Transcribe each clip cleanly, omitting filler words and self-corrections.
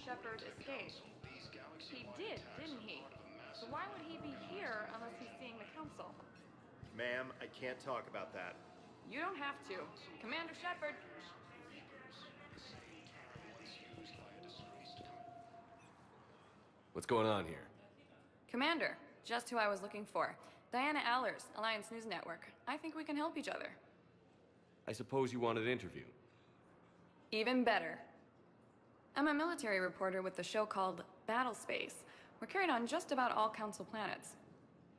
Shepard escaped. He did, didn't he? So why would he be here unless he's seeing the council? Ma'am, I can't talk about that. You don't have to. Commander Shepard. What's going on here? Commander, just who I was looking for. Diana Allers, Alliance News Network. I think we can help each other. I suppose you want an interview. Even better. I'm a military reporter with the show called Battlespace. We're carried on just about all Council planets.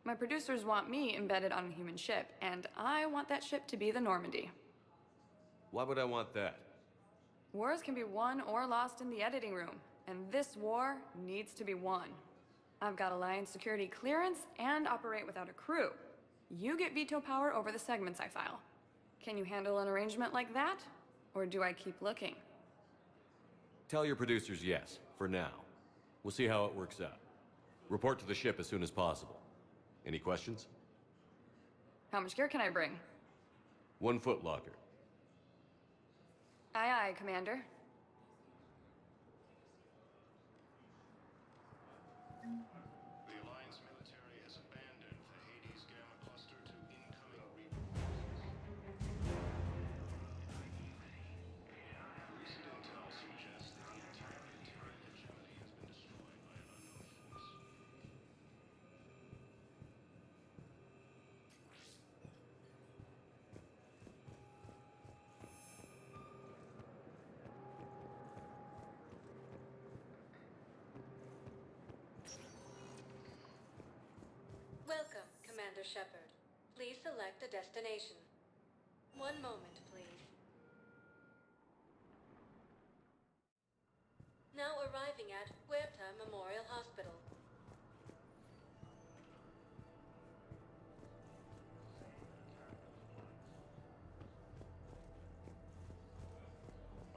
My producers want me embedded on a human ship, and I want that ship to be the Normandy. Why would I want that? Wars can be won or lost in the editing room, and this war needs to be won. I've got Alliance security clearance and operate without a crew. You get veto power over the segments I file. Can you handle an arrangement like that? Or do I keep looking? Tell your producers yes, for now. We'll see how it works out. Report to the ship as soon as possible. Any questions? How much gear can I bring? 1 foot locker. Aye, aye, Commander. The Alliance military has abandoned the Hades Gamma Cluster to incoming reapers. Recent intel suggests that the entire interior hegemony has been destroyed by an unknown force. Welcome, Commander Shepard. Please select a destination. 1 moment, please. Now arriving at Huerta Memorial Hospital.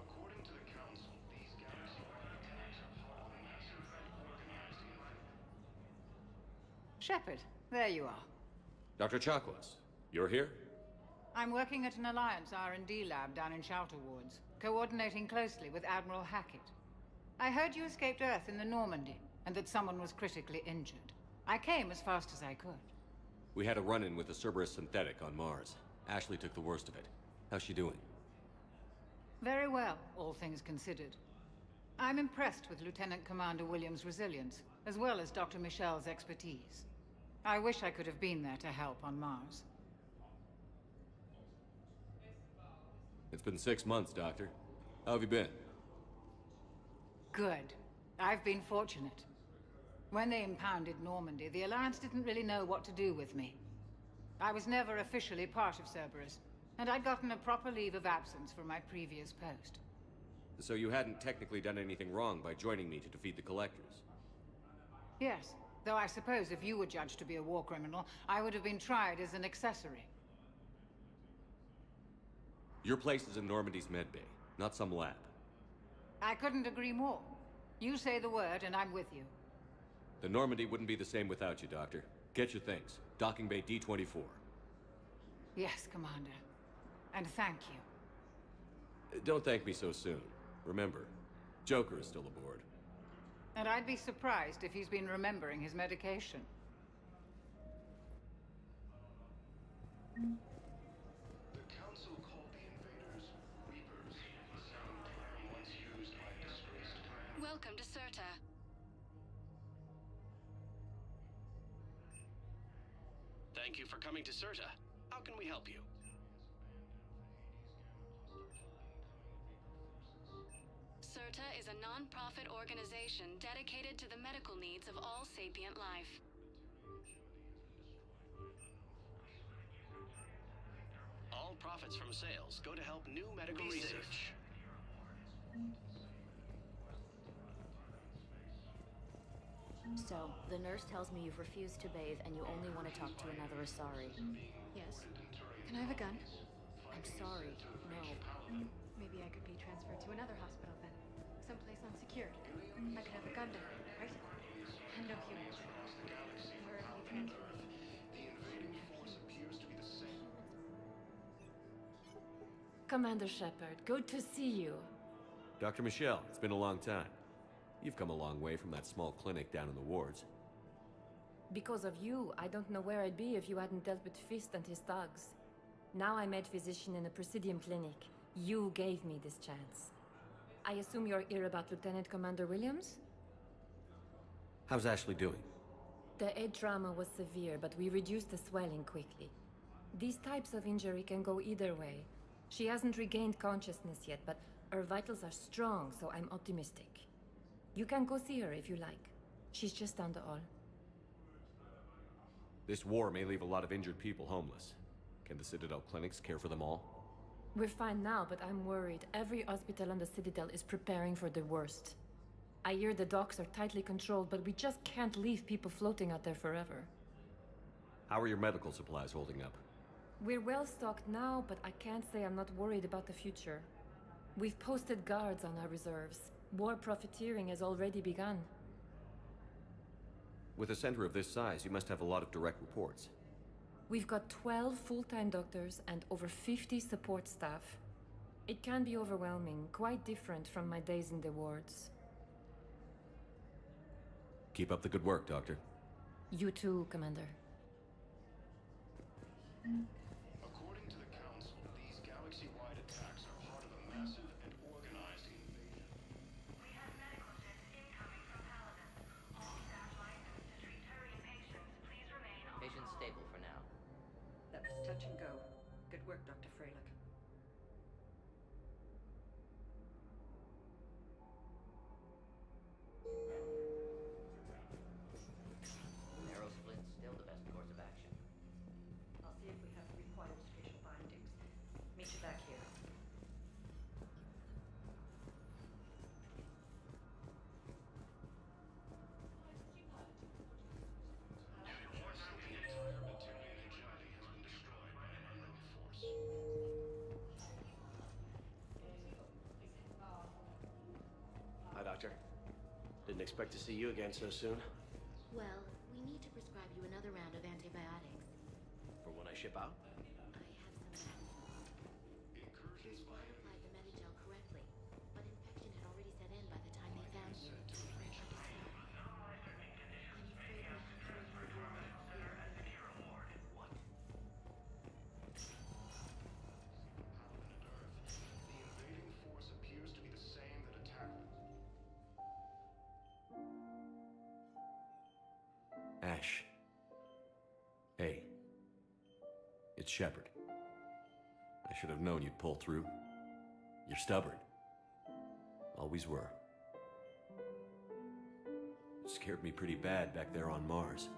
According to the Council, these galaxy-wide attacks are part of a massive and organized invasion. Shepard, there you are. Dr. Chakwas, you're here? I'm working at an Alliance R&D lab down in Shelter Wards, coordinating closely with Admiral Hackett. I heard you escaped Earth in the Normandy, and that someone was critically injured. I came as fast as I could. We had a run-in with the Cerberus synthetic on Mars. Ashley took the worst of it. How's she doing? Very well, all things considered. I'm impressed with Lieutenant Commander Williams' resilience, as well as Dr. Michel's expertise. I wish I could have been there to help on Mars. It's been 6 months, Doctor. How have you been? Good. I've been fortunate. When they impounded Normandy, the Alliance didn't really know what to do with me. I was never officially part of Cerberus, and I'd gotten a proper leave of absence from my previous post. So you hadn't technically done anything wrong by joining me to defeat the Collectors? Yes, though I suppose if you were judged to be a war criminal, I would have been tried as an accessory. Your place is in Normandy's medbay, not some lab. I couldn't agree more. You say the word, and I'm with you. The Normandy wouldn't be the same without you, Doctor. Get your things. Docking bay D-24. Yes, Commander. And thank you. Don't thank me so soon. Remember, Joker is still aboard. And I'd be surprised if he's been remembering his medication. The Council called the invaders reapers, a sound term once used by a disgraced clan. Welcome to Certa. Thank you for coming to Certa. How can we help you? Certa is a non-profit organization dedicated to the medical needs of all sapient life. All profits from sales go to help new medical research. So, the nurse tells me you've refused to bathe and you only want to talk to another Asari. Yes. Can I have a gun? I'm sorry, no. Maybe I could be transferred to another hospital then. Someplace unsecured. I could have a gun to her, right? And no humans. Wherever you transfer me. The invading force appears to be the same. Commander Shepard, good to see you. Dr. Michel, it's been a long time. You've come a long way from that small clinic down in the wards. Because of you, I don't know where I'd be if you hadn't dealt with Fist and his thugs. Now I'm med physician in a Presidium clinic. You gave me this chance. I assume you're here about Lieutenant Commander Williams? How's Ashley doing? The head trauma was severe, but we reduced the swelling quickly. These types of injury can go either way. She hasn't regained consciousness yet, but her vitals are strong, so I'm optimistic. You can go see her if you like. She's just down the hall. This war may leave a lot of injured people homeless. Can the Citadel clinics care for them all? We're fine now, but I'm worried. Every hospital on the Citadel is preparing for the worst. I hear the docks are tightly controlled, but we just can't leave people floating out there forever. How are your medical supplies holding up? We're well stocked now, but I can't say I'm not worried about the future. We've posted guards on our reserves. War profiteering has already begun. With a center of this size, you must have a lot of direct reports. We've got 12 full-time doctors and over 50 support staff. It can be overwhelming, quite different from my days in the wards. Keep up the good work, Doctor. You too, Commander. According to the Council, these galaxy-wide attacks are part of a massive and organized invasion. We have medical ships incoming from Paladin. All staff licensed to treat Turian patients, please remain on Patient's hold. stable for now. That was touch and go. Good work, Dr. Freilich. Narrow split's still the best course of action. I'll see if we have the required spatial bindings. Meet you back here. Reports that the entire Batarian hegemony has been destroyed by an unknown force. Hi, Doctor. Didn't expect to see you again so soon. Well, we need to prescribe you another round of antibiotics. For when I ship out? I have some Incursions by Here's applied the Medigel correctly, but infection had already set in by the time they found you. I'm afraid we have to bring you aboard here. Paladin and Earth, the invading force appears to be the same that attacked them. Ash. Hey. It's Shepard. I should have known you'd pull through. You're stubborn. Always were. Scared me pretty bad back there on Mars.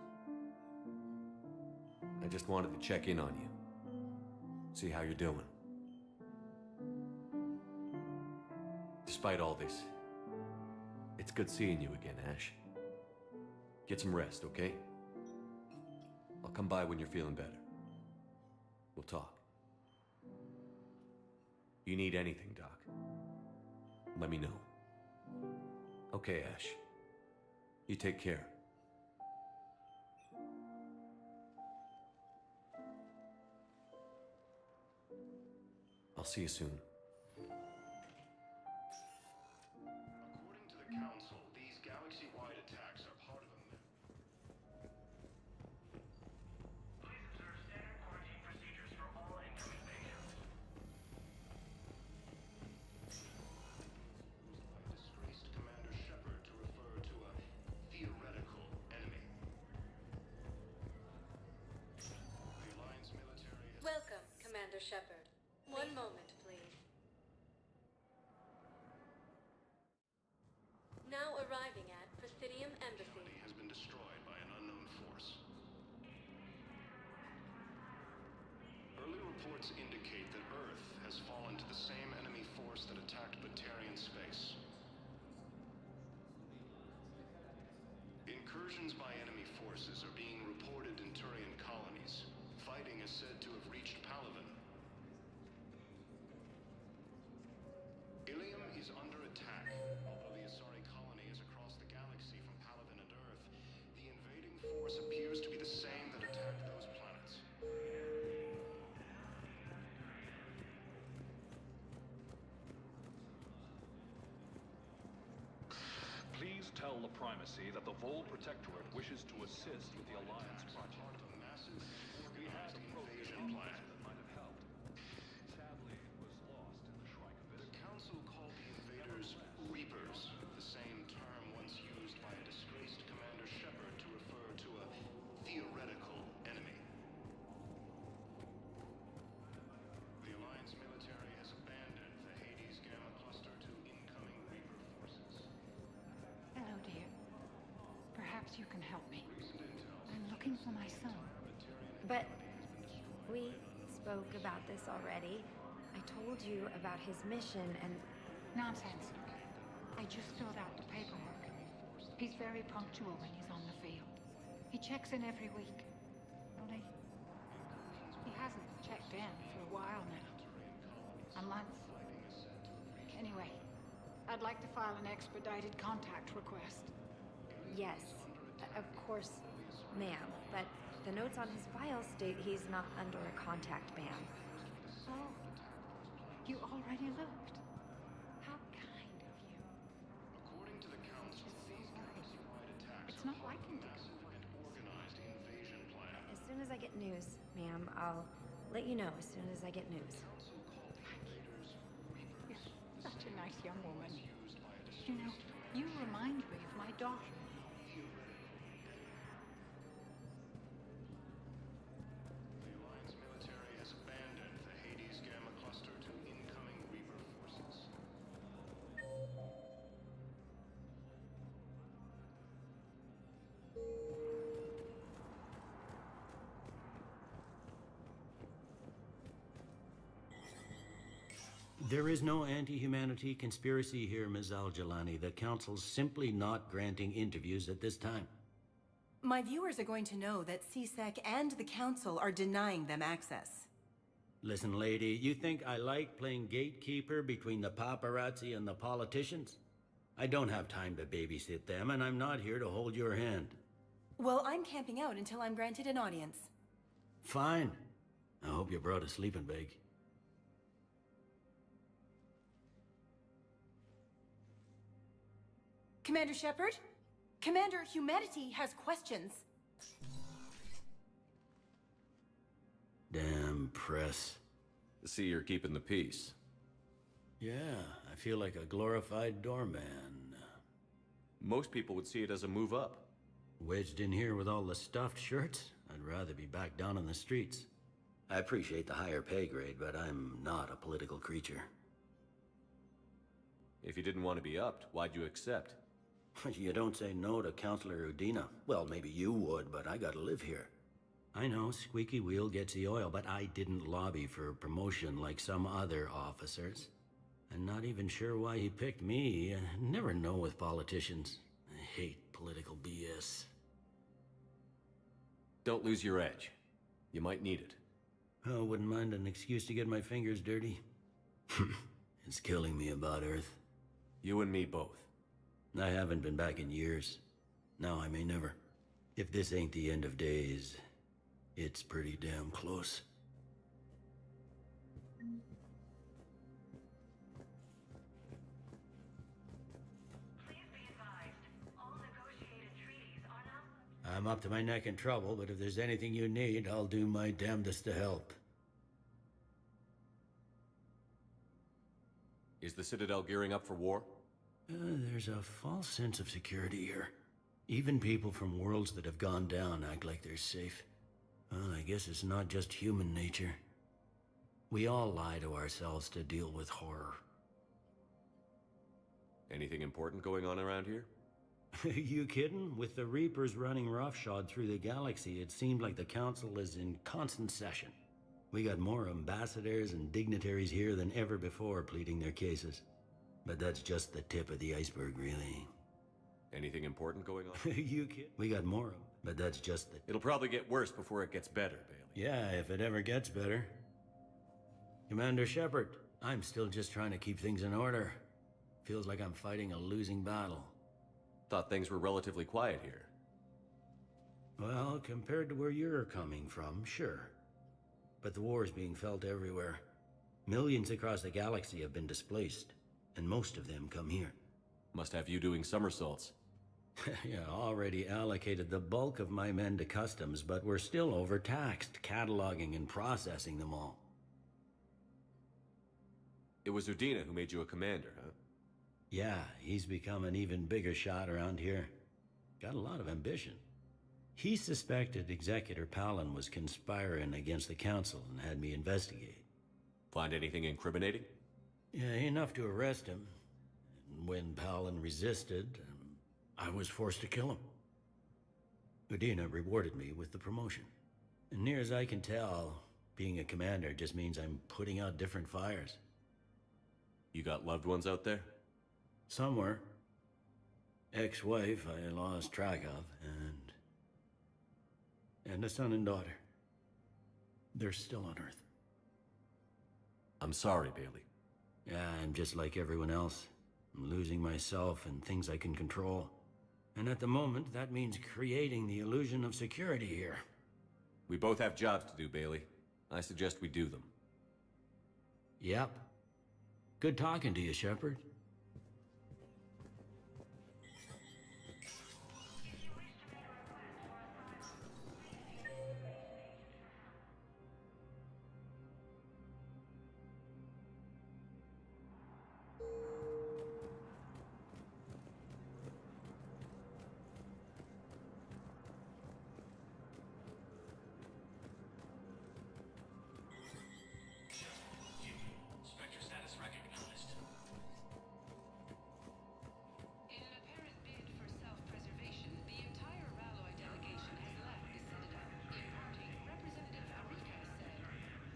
I just wanted to check in on you. See how you're doing. Despite all this, it's good seeing you again, Ash. Get some rest, okay? I'll come by when you're feeling better. We'll talk. You need anything, Doc, let me know. Okay, Ash. You take care. I'll see you soon. According to the Council, these galaxy-wide attacks are part of a Please observe standard quarantine procedures for all incoming patients. by disgraced Commander Shepard to refer to a theoretical enemy. The Alliance military has Welcome, Commander Shepard. One moment, please. Now arriving at Presidium Embassy. has been destroyed by an unknown force. Early reports indicate that Earth has fallen to the same enemy force that attacked Batarian space. Incursions by enemy forces are being reported in Turian colonies. Fighting is said to have reached Paladin. Ilium is under attack. Although the Asari colony is across the galaxy from Paladin and Earth, the invading force appears to be the same that attacked those planets. Please tell the Primacy that the Vol Protectorate wishes to assist with the Alliance project. We had approached an plan that might have helped. Sadly, it was lost in the Shrike Abyss. The Council called the invaders Reapers, the same term once used by a disgraced Commander Shepard to refer to a theoretical enemy. The Alliance military has abandoned the Hades Gamma Cluster to incoming Reaper forces. Hello, dear. Perhaps you can help me. I'm looking for my son. But we spoke about this already. I told you about his mission and... Nonsense. I just filled out the paperwork. He's very punctual when he's on the field. He checks in every week. Only, he hasn't checked in for a while now. A month. Anyway, I'd like to file an expedited contact request. Yes, of course, ma'am. But the notes on his file state he's not under a contact ban. Oh, you already looked. How kind of you. According to the Council, these galaxy-wide attacks It's not like him to massive and organized invasion plan. As soon as I get news, ma'am, I'll let you know as soon as I get news. You're such a nice young woman. You know, you remind me of my daughter. The Alliance military has abandoned the Hades Gamma Cluster to incoming Reaper forces. There is no anti-humanity conspiracy here, Ms. Al-Jalani. The Council's simply not granting interviews at this time. My viewers are going to know that CSEC and the Council are denying them access. Listen, lady, you think I like playing gatekeeper between the paparazzi and the politicians? I don't have time to babysit them, and I'm not here to hold your hand. Well, I'm camping out until I'm granted an audience. Fine. I hope you brought a sleeping bag. Commander Shepard? Commander, humanity has questions. Damn press. See, you're keeping the peace. Yeah, I feel like a glorified doorman. Most people would see it as a move up. Wedged in here with all the stuffed shirts? I'd rather be back down on the streets. I appreciate the higher pay grade, but I'm not a political creature. If you didn't want to be upped, why'd you accept? You don't say no to Counselor Udina. Well, maybe you would, but I gotta live here. I know, squeaky wheel gets the oil, but I didn't lobby for promotion like some other officers. I'm not even sure why he picked me. I never know with politicians. I hate political BS. Don't lose your edge. You might need it. Oh, wouldn't mind an excuse to get my fingers dirty. It's killing me about Earth. You and me both. I haven't been back in years. Now I may never. If this ain't the end of days, it's pretty damn close. Please be advised, all negotiated treaties are now... I'm up to my neck in trouble, but if there's anything you need, I'll do my damnedest to help. Is the Citadel gearing up for war? There's a false sense of security here. Even people from worlds that have gone down act like they're safe. Well, I guess it's not just human nature. We all lie to ourselves to deal with horror. Anything important going on around here? You kidding? With the Reapers running roughshod through the galaxy, it seemed like the Council is in constant session. We got more ambassadors and dignitaries here than ever before pleading their cases. But that's just the tip of the iceberg, really. Anything important going on? You kid? We got more of them, but that's just the... It'll probably get worse before it gets better, Bailey. Yeah, if it ever gets better. Commander Shepard, I'm still just trying to keep things in order. Feels like I'm fighting a losing battle. Thought things were relatively quiet here. Well, compared to where you're coming from, sure. But the war's being felt everywhere. Millions across the galaxy have been displaced, and most of them come here. Must have you doing somersaults. Yeah, already allocated the bulk of my men to customs, but we're still overtaxed, cataloging and processing them all. It was Udina who made you a commander, huh? Yeah, he's become an even bigger shot around here. Got a lot of ambition. He suspected Executor Palin was conspiring against the Council and had me investigate. Find anything incriminating? Yeah, enough to arrest him. And when Palin resisted, I was forced to kill him. Udina rewarded me with the promotion. And near as I can tell, being a commander just means I'm putting out different fires. You got loved ones out there? Somewhere. Ex-wife I lost track of, and a son and daughter. They're still on Earth. I'm sorry, Bailey. Yeah, I'm just like everyone else. I'm losing myself and things I can control. And at the moment, that means creating the illusion of security here. We both have jobs to do, Bailey. I suggest we do them. Yep. Good talking to you, Shepard. Spectre status recognized. In an apparent bid for self-preservation, the entire Ralloy delegation has left the Citadel. In parting, Representative Arika said,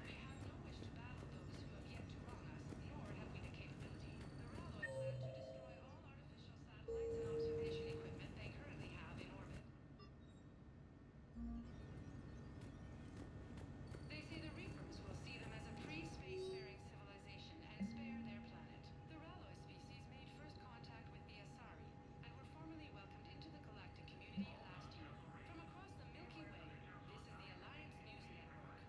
"We have no wish to battle those who have yet to wrong us, nor have we the capability. The Ralloy plan to destroy all artificial satellites and observation equipment they currently have in orbit. They say the Reapers will see them as a pre-spacefaring civilization and spare their planet. The Ralloy species made first contact with the Asari and were formally welcomed into the galactic community last year. From across the Milky Way, this is the Alliance News Network.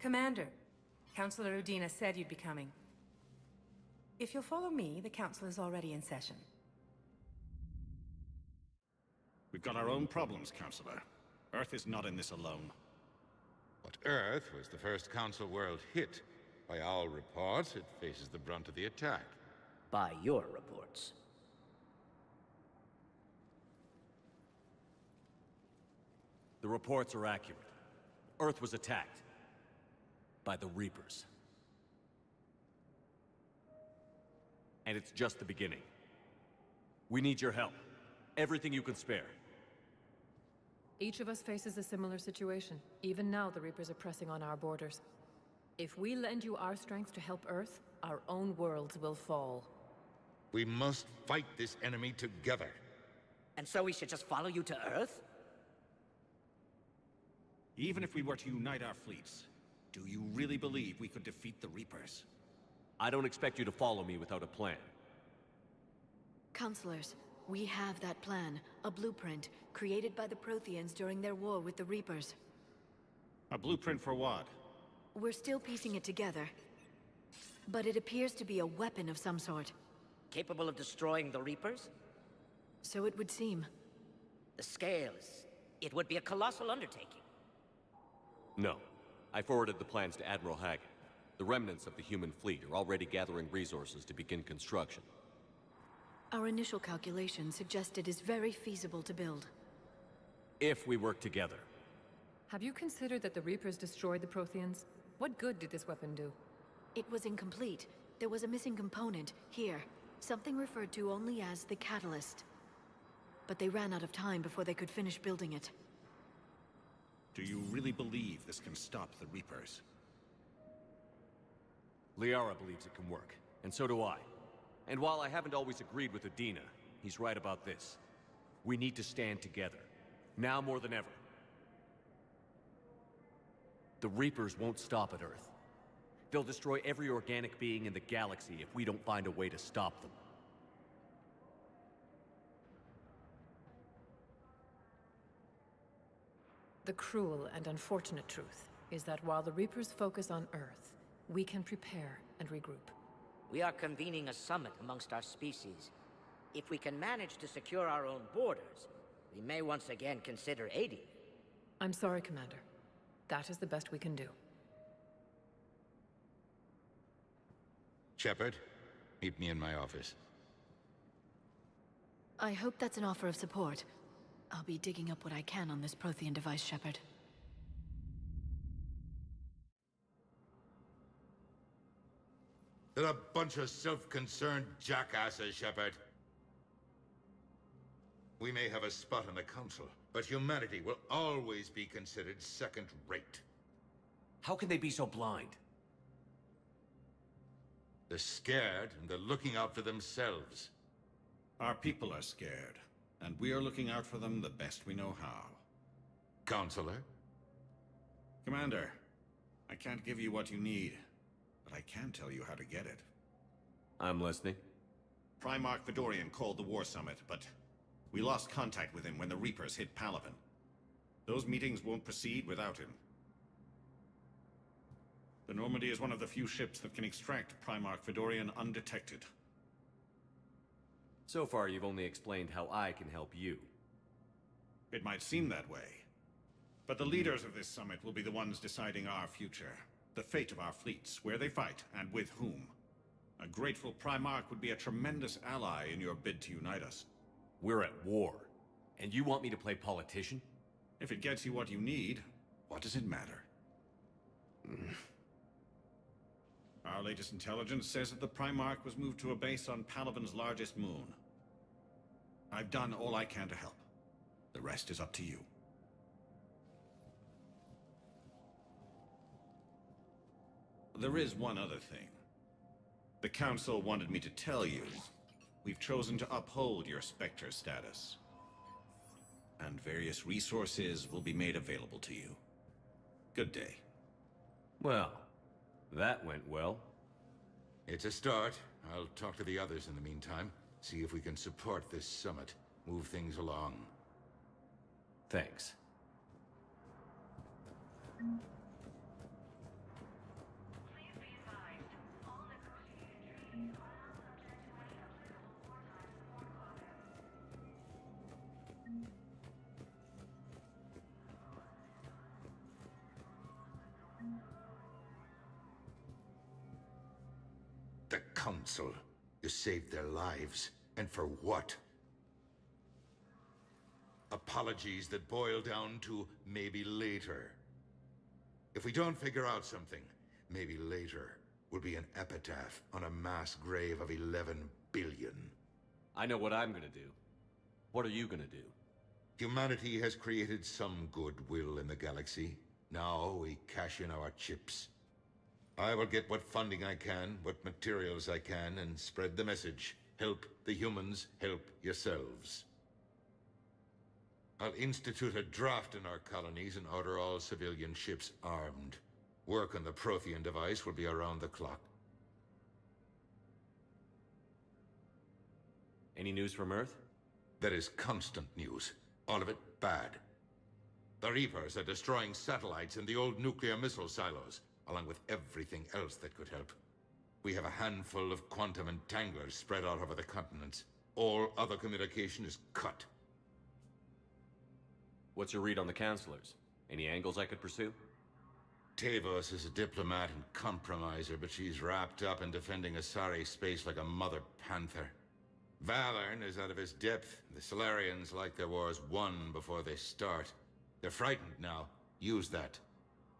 Commander, Councilor Udina said you'd be coming. If you'll follow me, the council is already in session. We've got our own problems, Counselor. Earth is not in this alone. But Earth was the first Council world hit. By all reports, it faces the brunt of the attack. By your reports. The reports are accurate. Earth was attacked. By the Reapers. And it's just the beginning. We need your help. Everything you can spare. Each of us faces a similar situation. Even now, the Reapers are pressing on our borders. If we lend you our strength to help Earth, our own worlds will fall. We must fight this enemy together. And so we should just follow you to Earth? Even if we were to unite our fleets, do you really believe we could defeat the Reapers? I don't expect you to follow me without a plan. Counselors, we have that plan. A blueprint, created by the Protheans during their war with the Reapers. A blueprint for what? We're still piecing it together. But it appears to be a weapon of some sort. Capable of destroying the Reapers? So it would seem. The scale is... it would be a colossal undertaking. No. I forwarded the plans to Admiral Hagen. The remnants of the human fleet are already gathering resources to begin construction. Our initial calculations suggest it is very feasible to build. If we work together. Have you considered that the Reapers destroyed the Protheans? What good did this weapon do? It was incomplete. There was a missing component, here. Something referred to only as the catalyst. But they ran out of time before they could finish building it. Do you really believe this can stop the Reapers? Liara believes it can work, and so do I. And while I haven't always agreed with Udina, he's right about this. We need to stand together. Now more than ever. The Reapers won't stop at Earth. They'll destroy every organic being in the galaxy if we don't find a way to stop them. The cruel and unfortunate truth is that while the Reapers focus on Earth, we can prepare and regroup. We are convening a summit amongst our species. If we can manage to secure our own borders, we may once again consider aiding. I'm sorry, Commander. That is the best we can do. Shepard, meet me in my office. I hope that's an offer of support. I'll be digging up what I can on this Prothean device, Shepard. They're a bunch of self-concerned jackasses, Shepard. We may have a spot on the Council, but humanity will always be considered second-rate. How can they be so blind? They're scared, and they're looking out for themselves. Our people are scared, and we are looking out for them the best we know how. Counselor? Commander, I can't give you what you need, but I can tell you how to get it. I'm listening. Primarch Fedorian called the War Summit, but we lost contact with him when the Reapers hit Palaven. Those meetings won't proceed without him. The Normandy is one of the few ships that can extract Primarch Fedorian undetected. So far, you've only explained how I can help you. It might seem that way, but the leaders of this summit will be the ones deciding our future. The fate of our fleets, where they fight, and with whom. A grateful Primarch would be a tremendous ally in your bid to unite us. We're at war, and you want me to play politician? If it gets you what you need, what does it matter? Our latest intelligence says that the Primarch was moved to a base on Palaven's largest moon. I've done all I can to help. The rest is up to you. There is one other thing. The Council wanted me to tell you, we've chosen to uphold your Spectre status. And various resources will be made available to you. Good day. Well, that went well. It's a start. I'll talk to the others in the meantime. See if we can support this summit. Move things along. Thanks. The Council. You saved their lives. And for what? Apologies that boil down to maybe later. If we don't figure out something, maybe later will be an epitaph on a mass grave of 11 billion. I know what I'm gonna do. What are you gonna do? Humanity has created some goodwill in the galaxy. Now we cash in our chips. I will get what funding I can, what materials I can, and spread the message. Help the humans, help yourselves. I'll institute a draft in our colonies and order all civilian ships armed. Work on the Prothean device will be around the clock. Any news from Earth? There is constant news. All of it bad. The Reapers are destroying satellites in the old nuclear missile silos, along with everything else that could help. We have a handful of quantum entanglers spread out over the continents. All other communication is cut. What's your read on the Counselors? Any angles I could pursue? Tavos is a diplomat and compromiser, but she's wrapped up in defending Asari space like a mother panther. Valorn is out of his depth. The Solarians like their wars won before they start. They're frightened now. Use that.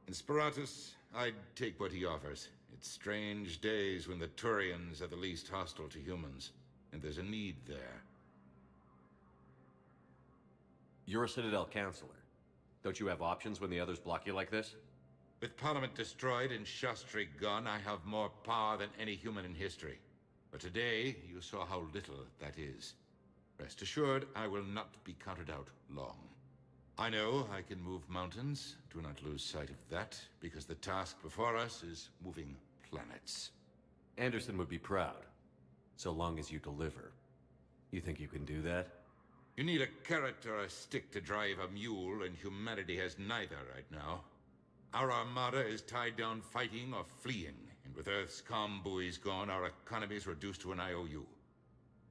Inspiratus, I'd take what he offers. It's strange days when the Turians are the least hostile to humans, and there's a need there. You're a Citadel Counselor. Don't you have options when the others block you like this? With Parliament destroyed and Shastri gone, I have more power than any human in history. But today, you saw how little that is. Rest assured, I will not be counted out long. I know I can move mountains. Do not lose sight of that, because the task before us is moving planets. Anderson would be proud, so long as you deliver. You think you can do that? You need a carrot or a stick to drive a mule, and humanity has neither right now. Our armada is tied down fighting or fleeing, and with Earth's comm buoys gone, our economy is reduced to an IOU.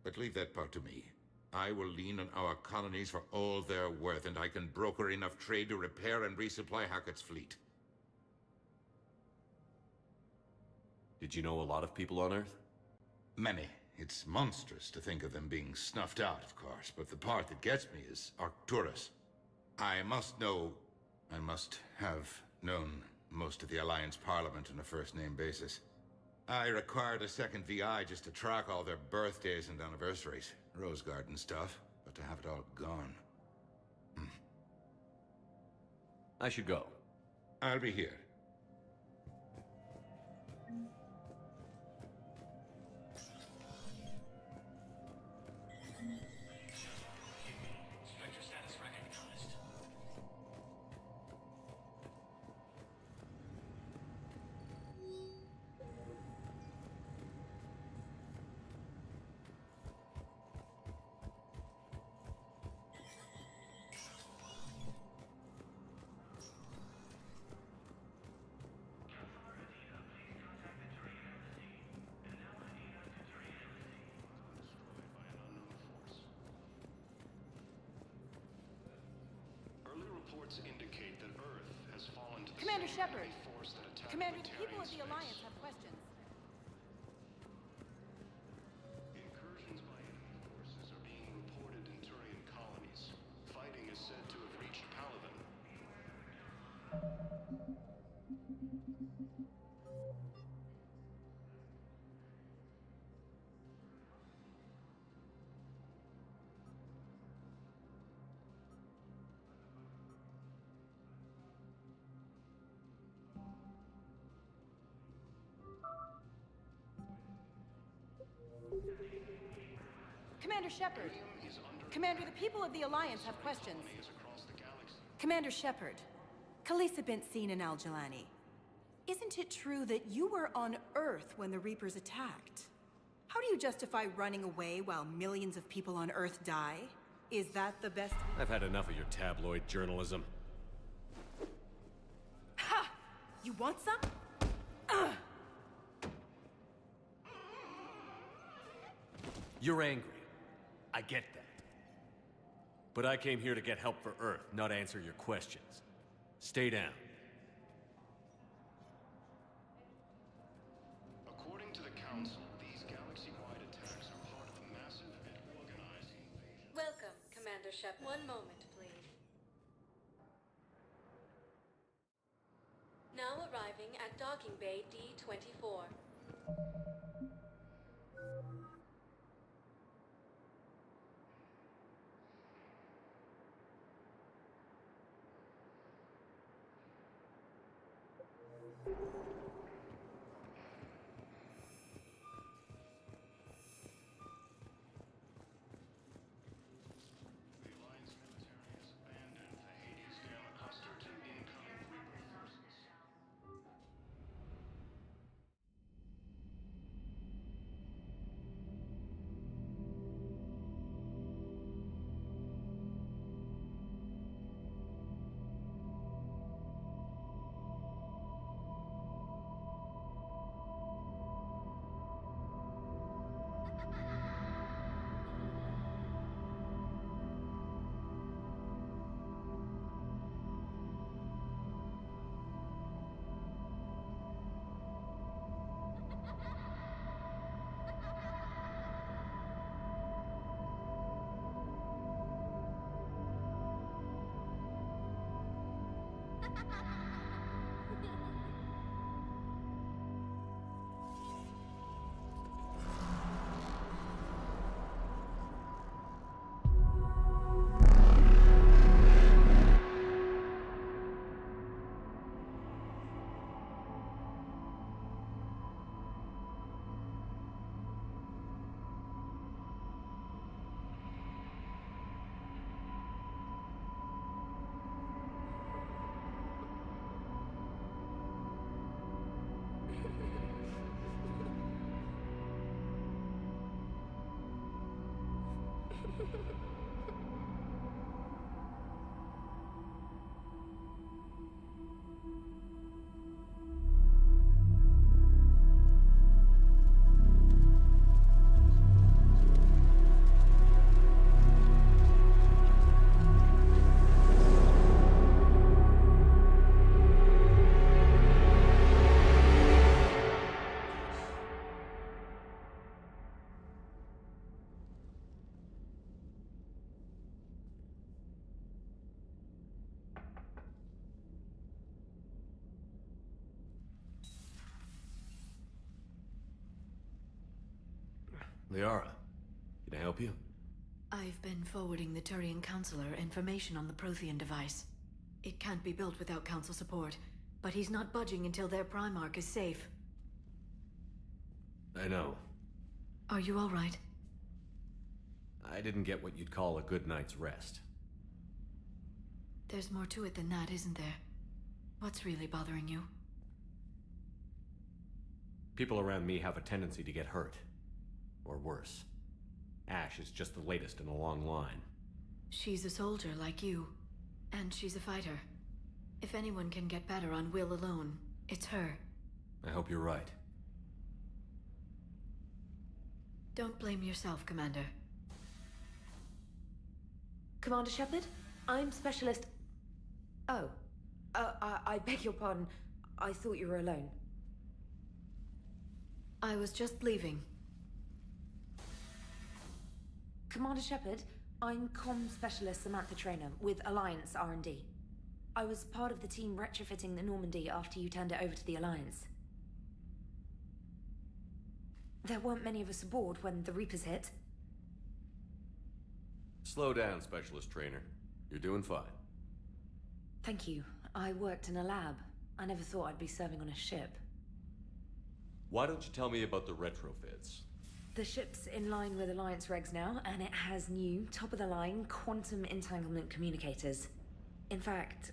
But leave that part to me. I will lean on our colonies for all they're worth, and I can broker enough trade to repair and resupply Hackett's fleet. Did you know a lot of people on Earth? Many. It's monstrous to think of them being snuffed out, of course, but the part that gets me is Arcturus. I must have known most of the Alliance Parliament on a first-name basis. I required a second VI just to track all their birthdays and anniversaries. Rose Garden stuff, but to have it all gone. I should go. I'll be here. Spectre status recognized. Early reports indicate that Earth has fallen to the Commander same Shepard. enemy force that attacked Commander, the people Batarian of the space. Alliance have questions. Incursions by enemy forces are being reported in Turian colonies. Fighting is said to have reached Paladin. Commander Shepard. Commander, the people of the Alliance have questions. Colonies across the galaxy. Commander Shepard, Khaleesa bint Seen and Al-Jalani. Isn't it true that you were on Earth when the Reapers attacked? How do you justify running away while millions of people on Earth die? Is that the best? I've had enough of your tabloid journalism. Ha! You want some? Ugh! You're angry. I get that. But I came here to get help for Earth, not answer your questions. Stay down. According to the Council, these galaxy-wide attacks are part of a massive and organized invasion. Welcome, Commander Shepard. One moment, please. Now arriving at Docking Bay D-24. The Alliance military has abandoned the Hades Gamma cluster to incoming Reaper forces. Liara, can I help you? I've been forwarding the Turian Counselor information on the Prothean device. It can't be built without Council support, but he's not budging until their Primarch is safe. I know. Are you all right? I didn't get what you'd call a good night's rest. There's more to it than that, isn't there? What's really bothering you? People around me have a tendency to get hurt. Or worse. Ash is just the latest in a long line. She's a soldier like you. And she's a fighter. If anyone can get better on will alone, it's her. I hope you're right. Don't blame yourself, Commander. Commander Shepard, I'm Specialist... Oh. I beg your pardon. I thought you were alone. I was just leaving. Commander Shepard, I'm Comm Specialist Samantha Traynor with Alliance R&D. I was part of the team retrofitting the Normandy after you turned it over to the Alliance. There weren't many of us aboard when the Reapers hit. Slow down, Specialist Trainer. You're doing fine. Thank you. I worked in a lab. I never thought I'd be serving on a ship. Why don't you tell me about the retrofits? The ship's in line with Alliance regs now, and it has new, top-of-the-line, quantum entanglement communicators. In fact,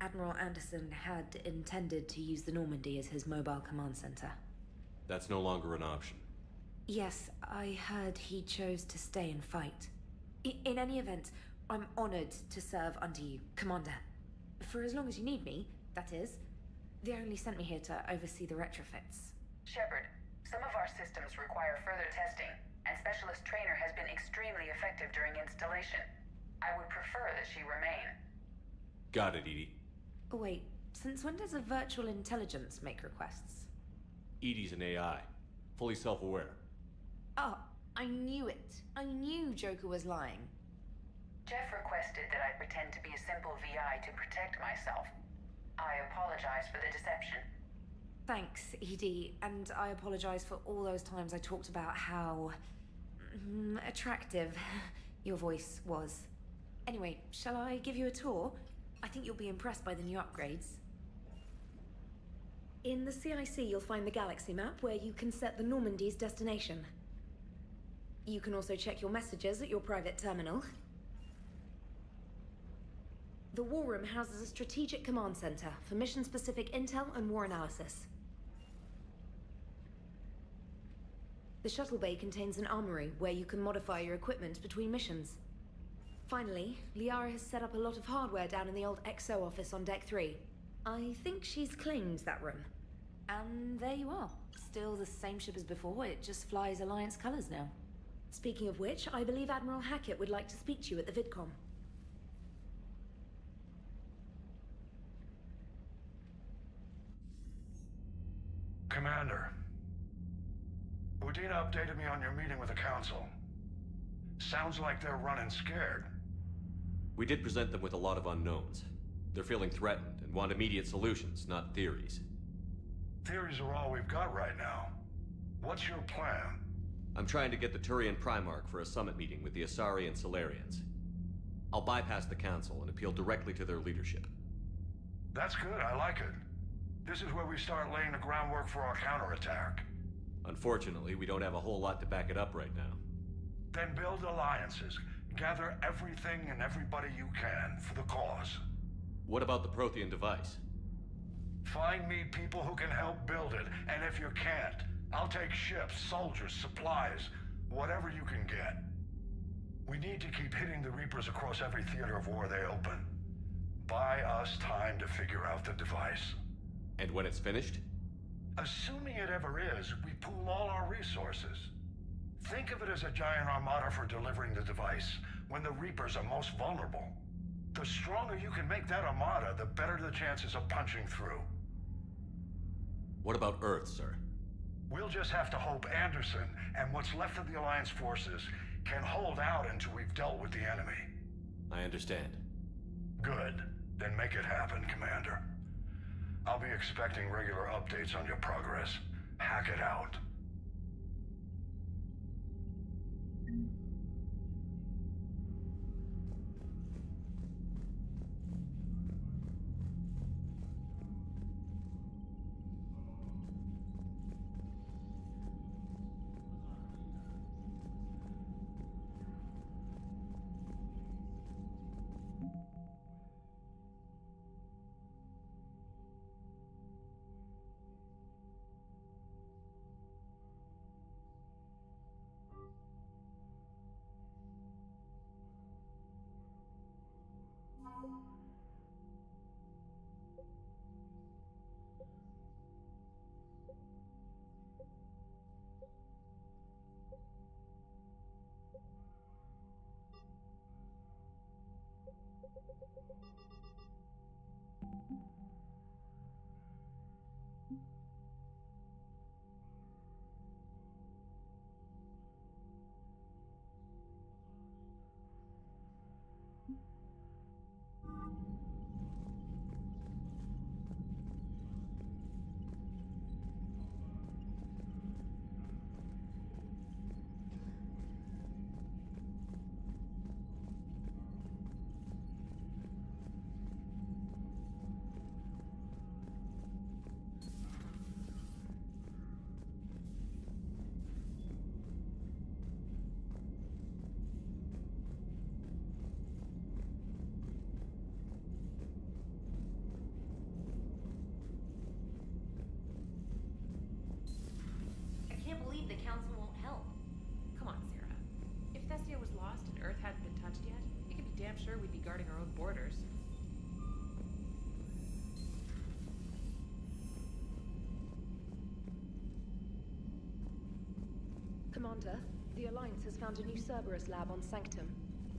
Admiral Anderson had intended to use the Normandy as his mobile command center. That's no longer an option. Yes, I heard he chose to stay and fight. In any event, I'm honored to serve under you, Commander. For as long as you need me, that is. They only sent me here to oversee the retrofits. Shepard, some of our systems require further testing, and Specialist Trainer has been extremely effective during installation. I would prefer that she remain. Got it, Edie. Wait, since when does a virtual intelligence make requests? Edie's an AI. Fully self-aware. Oh, I knew it. I knew Joker was lying. Jeff requested that I pretend to be a simple VI to protect myself. I apologize for the deception. Thanks, Edie, and I apologize for all those times I talked about how... attractive your voice was. Anyway, shall I give you a tour? I think you'll be impressed by the new upgrades. In the CIC, you'll find the galaxy map where you can set the Normandy's destination. You can also check your messages at your private terminal. The War Room houses a strategic command center for mission-specific intel and war analysis. The shuttle bay contains an armory where you can modify your equipment between missions. Finally, Liara has set up a lot of hardware down in the old XO office on Deck 3. I think she's claimed that room. And there you are. Still the same ship as before, it just flies Alliance colors now. Speaking of which, I believe Admiral Hackett would like to speak to you at the VidCom. Commander, Udina updated me on your meeting with the Council. Sounds like they're running scared. We did present them with a lot of unknowns. They're feeling threatened and want immediate solutions, not theories. Theories are all we've got right now. What's your plan? I'm trying to get the Turian Primarch for a summit meeting with the Asari and Solarians. I'll bypass the Council and appeal directly to their leadership. That's good, I like it. This is where we start laying the groundwork for our counterattack. Unfortunately, we don't have a whole lot to back it up right now. Then build alliances. Gather everything and everybody you can for the cause. What about the Prothean device? Find me people who can help build it, and if you can't, I'll take ships, soldiers, supplies, whatever you can get. We need to keep hitting the Reapers across every theater of war they open. Buy us time to figure out the device. And when it's finished? Assuming it ever is, we pool all our resources. Think of it as a giant armada for delivering the device when the Reapers are most vulnerable. The stronger you can make that armada, the better the chances of punching through. What about Earth, sir? We'll just have to hope Anderson and what's left of the Alliance forces can hold out until we've dealt with the enemy. I understand. Good. Then make it happen, Commander. I'll be expecting regular updates on your progress. Hack it out. I can't believe the Council won't help. Come on, Sarah. If Thessia was lost and Earth hadn't been touched yet, you can be damn sure we'd be guarding our own borders. Commander, the Alliance has found a new Cerberus lab on Sanctum.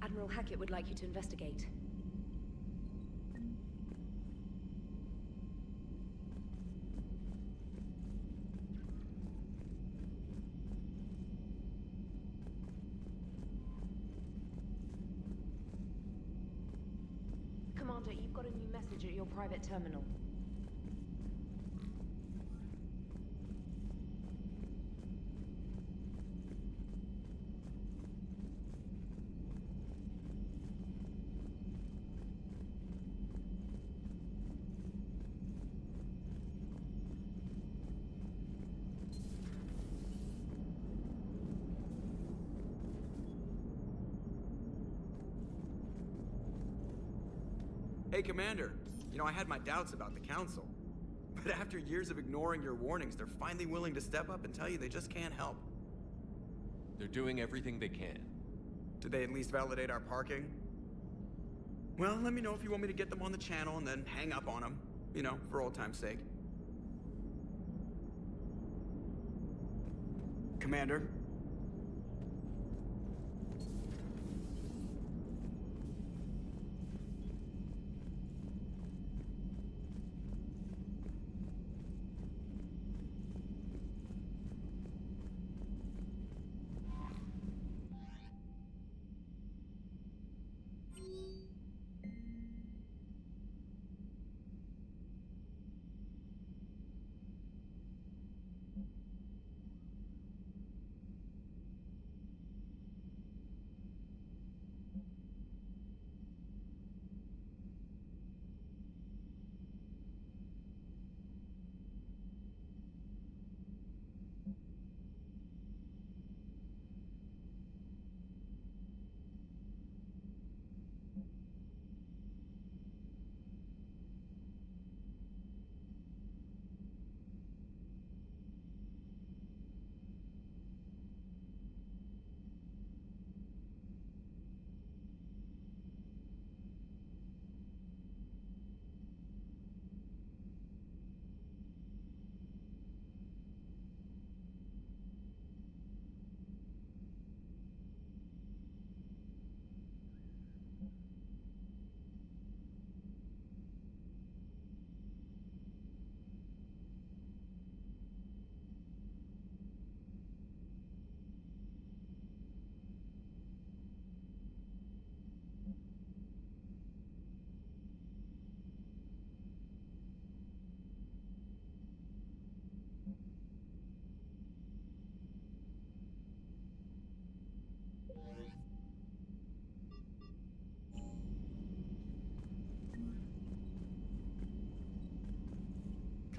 Admiral Hackett would like you to investigate. Commander, you've got a new message at your private terminal. Hey, Commander. You know, I had my doubts about the Council. But after years of ignoring your warnings, they're finally willing to step up and tell you they just can't help. They're doing everything they can. Did they at least validate our parking? Well, let me know if you want me to get them on the channel and then hang up on them. You know, for old time's sake. Commander?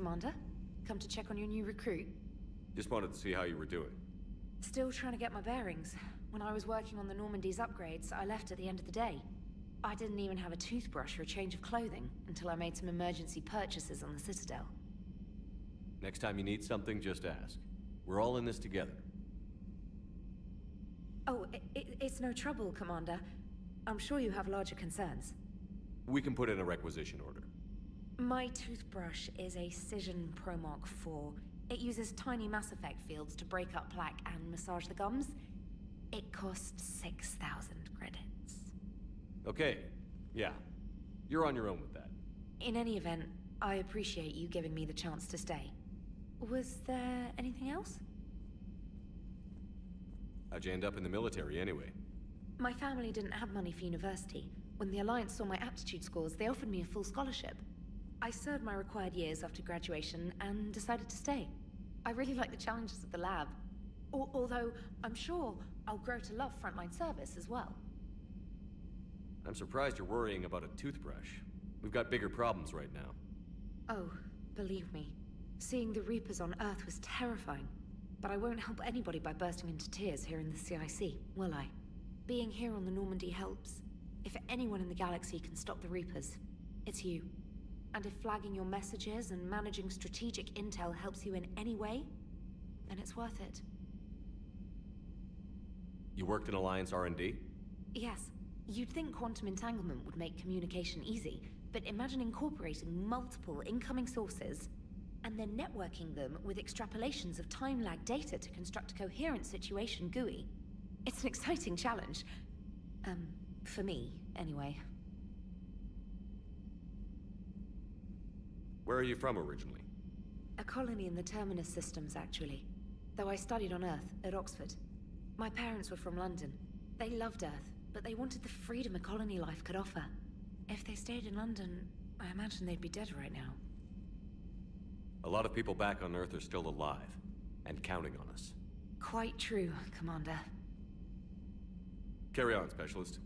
Commander. Come to check on your new recruit. Just wanted to see how you were doing. Still trying to get my bearings. When I was working on the Normandy's upgrades, I left at the end of the day. I didn't even have a toothbrush or a change of clothing until I made some emergency purchases on the Citadel. Next time you need something, just ask. We're all in this together. Oh, it's no trouble, Commander. I'm sure you have larger concerns. We can put in a requisition order. My toothbrush is a Cision Pro Mark IV. It uses tiny Mass Effect fields to break up plaque and massage the gums. It costs 6,000 credits. Okay, yeah. You're on your own with that. In any event, I appreciate you giving me the chance to stay. Was there anything else? How'd you end up in the military anyway? My family didn't have money for university. When the Alliance saw my aptitude scores, they offered me a full scholarship. I served my required years after graduation and decided to stay. I really like the challenges of the lab. Although, I'm sure I'll grow to love frontline service as well. I'm surprised you're worrying about a toothbrush. We've got bigger problems right now. Oh, believe me. Seeing the Reapers on Earth was terrifying. But I won't help anybody by bursting into tears here in the CIC, will I? Being here on the Normandy helps. If anyone in the galaxy can stop the Reapers, it's you. And if flagging your messages and managing strategic intel helps you in any way, then it's worth it. You worked in Alliance R&D? Yes. You'd think quantum entanglement would make communication easy, but imagine incorporating multiple incoming sources and then networking them with extrapolations of time-lag data to construct a coherent situation GUI. It's an exciting challenge. For me, anyway. Where are you from originally? A colony in the Terminus systems, actually. Though I studied on Earth, at Oxford. My parents were from London. They loved Earth, but they wanted the freedom a colony life could offer. If they stayed in London, I imagine they'd be dead right now. A lot of people back on Earth are still alive, and counting on us. Quite true, Commander. Carry on, Specialist.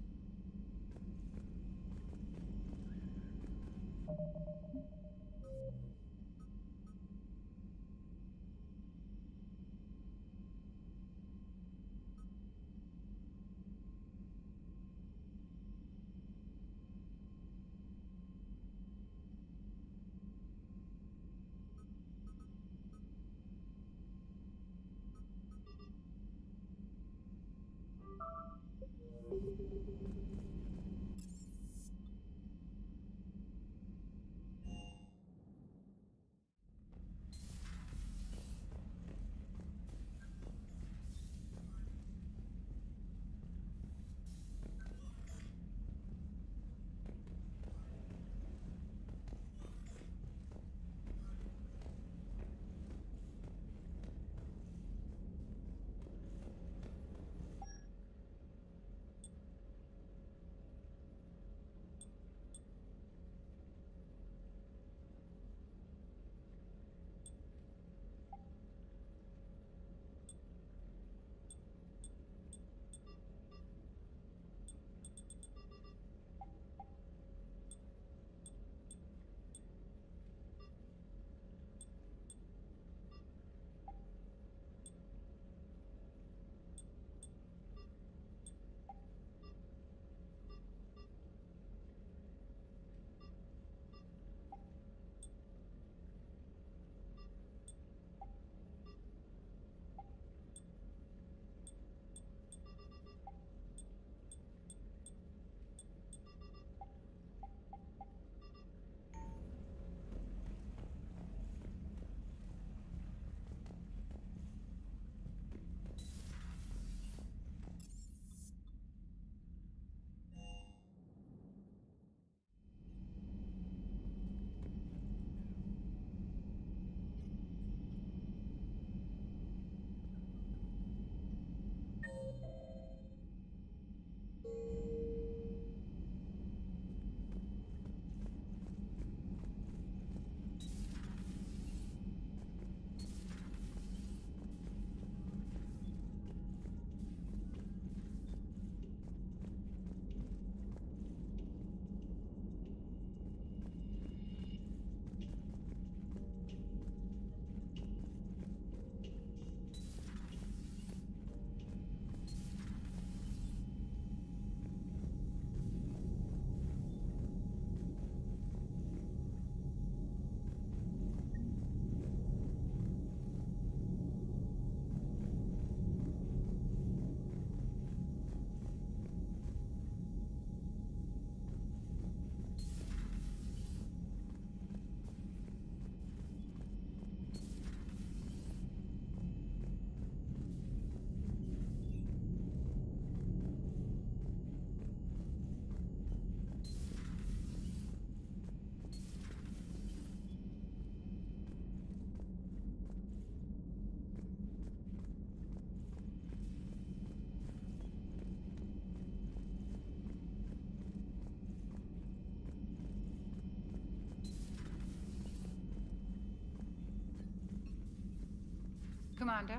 Commander?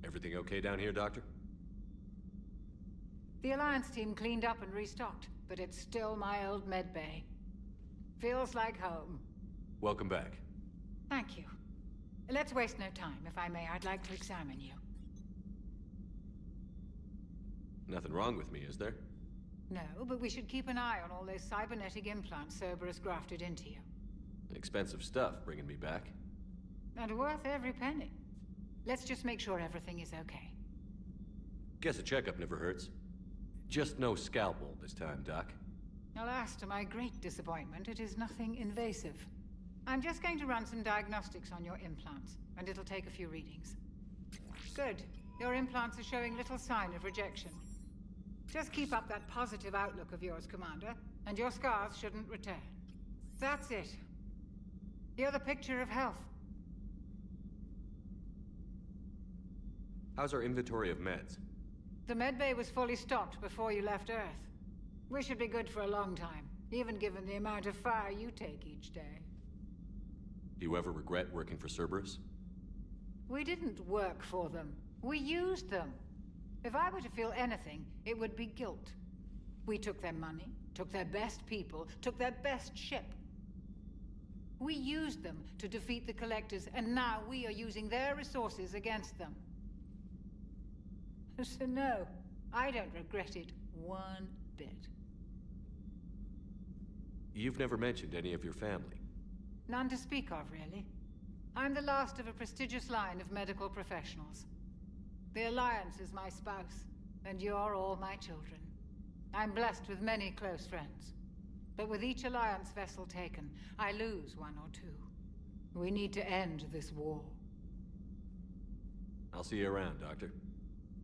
Everything okay down here, Doctor? The Alliance team cleaned up and restocked, but it's still my old med bay. Feels like home. Welcome back. Thank you. Let's waste no time. If I may, I'd like to examine you. Nothing wrong with me, is there? No, but we should keep an eye on all those cybernetic implants Cerberus grafted into you. Expensive stuff bringing me back. And worth every penny. Let's just make sure everything is okay. Guess a checkup never hurts. Just no scalpel this time, Doc. Alas, to my great disappointment, it is nothing invasive. I'm just going to run some diagnostics on your implants, and it'll take a few readings. Good. Your implants are showing little sign of rejection. Just keep up that positive outlook of yours, Commander, and your scars shouldn't return. That's it. You're the picture of health. How's our inventory of meds? The medbay was fully stocked before you left Earth. We should be good for a long time, even given the amount of fire you take each day. Do you ever regret working for Cerberus? We didn't work for them. We used them. If I were to feel anything, it would be guilt. We took their money, took their best people, took their best ship. We used them to defeat the Collectors, and now we are using their resources against them. So no, I don't regret it one bit. You've never mentioned any of your family. None to speak of, really. I'm the last of a prestigious line of medical professionals. The Alliance is my spouse, and you're all my children. I'm blessed with many close friends. But with each Alliance vessel taken, I lose one or two. We need to end this war. I'll see you around, Doctor.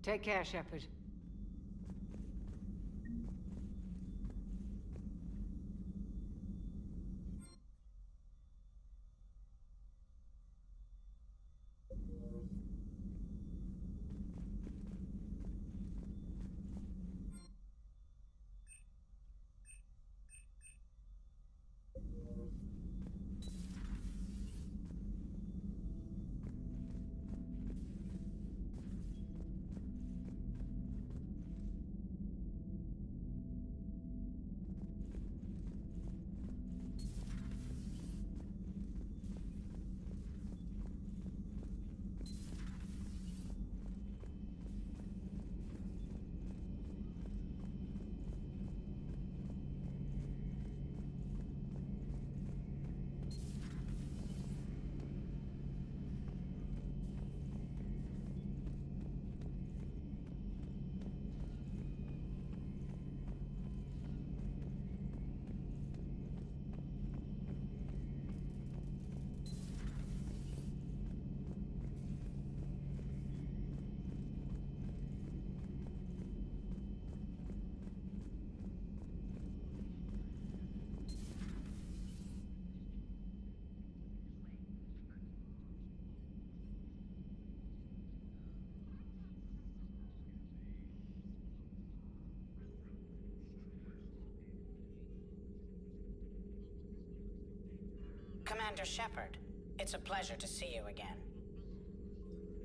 Take care, Shepard. Commander Shepard, it's a pleasure to see you again.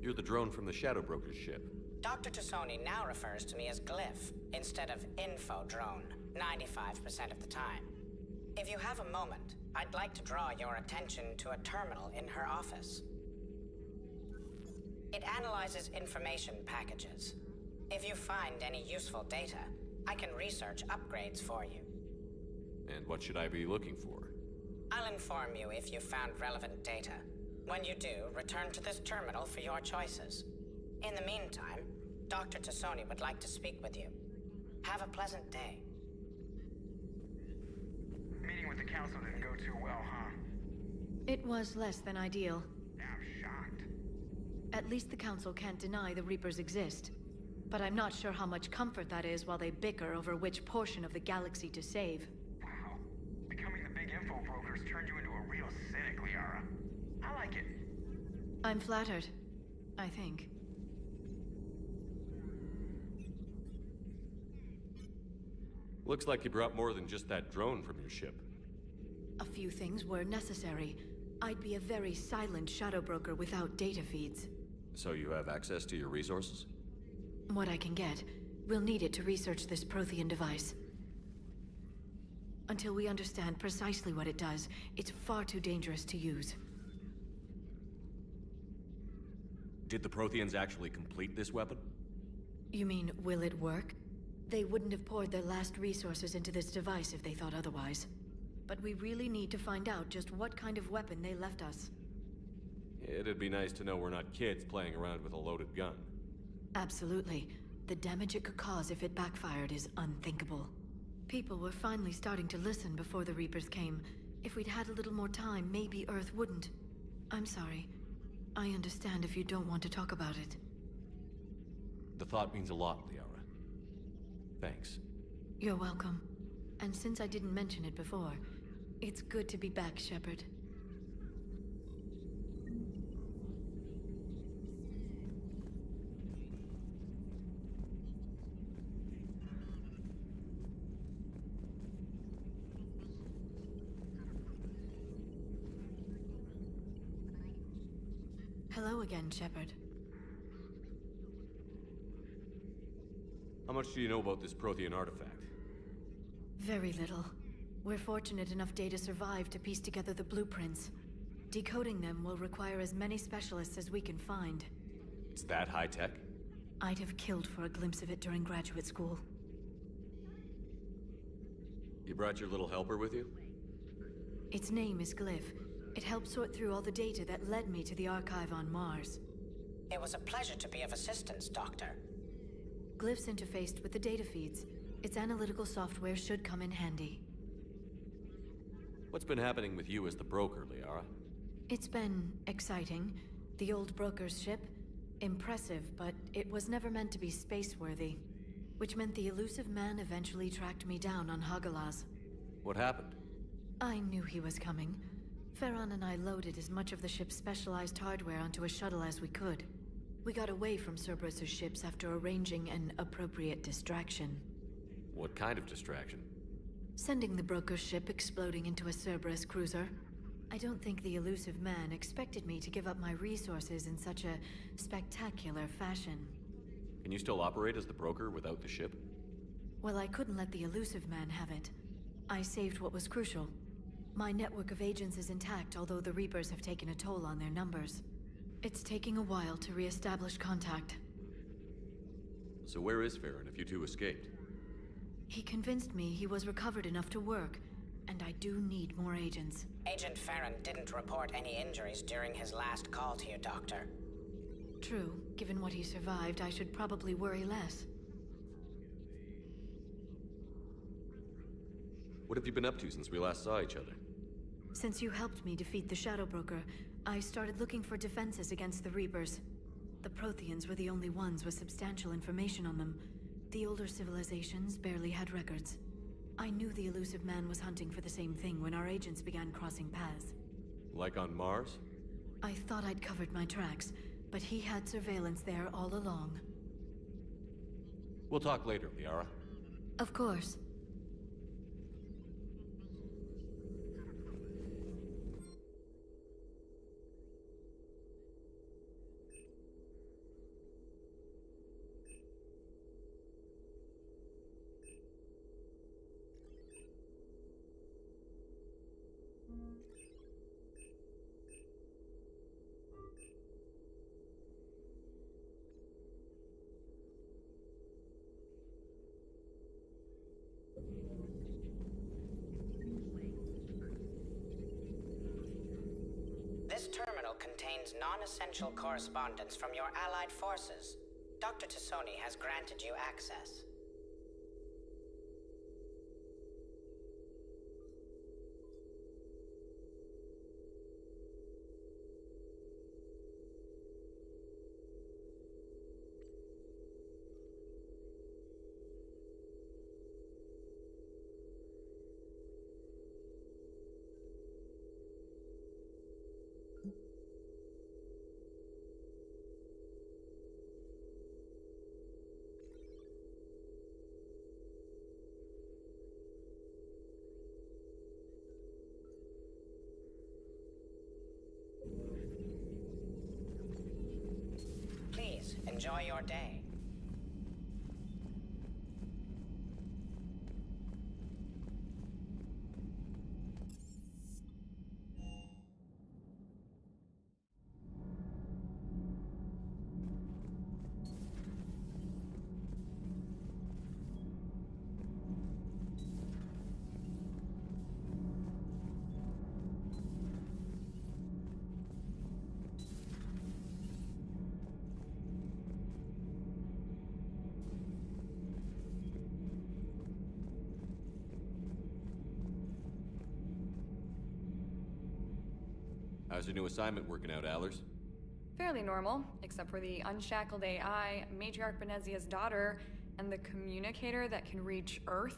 You're the drone from the Shadow Broker's ship. Dr. Tassoni now refers to me as Glyph instead of Info Drone, 95% of the time. If you have a moment, I'd like to draw your attention to a terminal in her office. It analyzes information packages. If you find any useful data, I can research upgrades for you. And what should I be looking for? I'll inform you if you found relevant data. When you do, return to this terminal for your choices. In the meantime, Dr. Tassoni would like to speak with you. Have a pleasant day. Meeting with the council didn't go too well, huh? It was less than ideal. I'm shocked. At least the Council can't deny the Reapers exist. But I'm not sure how much comfort that is while they bicker over which portion of the galaxy to save. Wow. Becoming the big info brokers turned you into a real cynic, Liara. I like it. I'm flattered, I think. Looks like you brought more than just that drone from your ship. A few things were necessary. I'd be a very silent shadow broker without data feeds. So you have access to your resources? What I can get. We'll need it to research this Prothean device. Until we understand precisely what it does, it's far too dangerous to use. Did the Protheans actually complete this weapon? You mean, will it work? They wouldn't have poured their last resources into this device if they thought otherwise. But we really need to find out just what kind of weapon they left us. It'd be nice to know we're not kids playing around with a loaded gun. Absolutely. The damage it could cause if it backfired is unthinkable. People were finally starting to listen before the Reapers came. If we'd had a little more time, maybe Earth wouldn't. I'm sorry. I understand if you don't want to talk about it. The thought means a lot, Liara. Thanks. You're welcome. And since I didn't mention it before, it's good to be back, Shepard. Hello again, Shepard. How much do you know about this Prothean artifact? Very little. We're fortunate enough Data survived to piece together the blueprints. Decoding them will require as many specialists as we can find. It's that high-tech? I'd have killed for a glimpse of it during graduate school. You brought your little helper with you? Its name is Glyph. It helped sort through all the data that led me to the archive on Mars. It was a pleasure to be of assistance, Doctor. Glyph's interfaced with the data feeds. Its analytical software should come in handy. What's been happening with you as the broker, Liara? It's been exciting. The old broker's ship? Impressive, but it was never meant to be space-worthy. Which meant the elusive man eventually tracked me down on Hagalaz. What happened? I knew he was coming. Farron and I loaded as much of the ship's specialized hardware onto a shuttle as we could. We got away from Cerberus's ships after arranging an appropriate distraction. What kind of distraction? Sending the broker's ship exploding into a Cerberus cruiser. I don't think the elusive man expected me to give up my resources in such a spectacular fashion. Can you still operate as the broker without the ship? Well, I couldn't let the elusive man have it. I saved what was crucial. My network of agents is intact, although the Reapers have taken a toll on their numbers. It's taking a while to re-establish contact. So where is Farron if you two escaped? He convinced me he was recovered enough to work, and I do need more agents. Agent Farron didn't report any injuries during his last call to you, Doctor. True. Given what he survived, I should probably worry less. What have you been up to since we last saw each other? Since you helped me defeat the Shadow Broker, I started looking for defenses against the Reapers. The Protheans were the only ones with substantial information on them. The older civilizations barely had records. I knew the elusive man was hunting for the same thing when our agents began crossing paths. Like on Mars? I thought I'd covered my tracks, but he had surveillance there all along. We'll talk later, Liara. Of course. This terminal contains non-essential correspondence from your allied forces. Dr. Tassoni has granted you access. your day. How's your new assignment working out, Allers? Fairly normal, except for the unshackled AI, Matriarch Benezia's daughter, and the communicator that can reach Earth.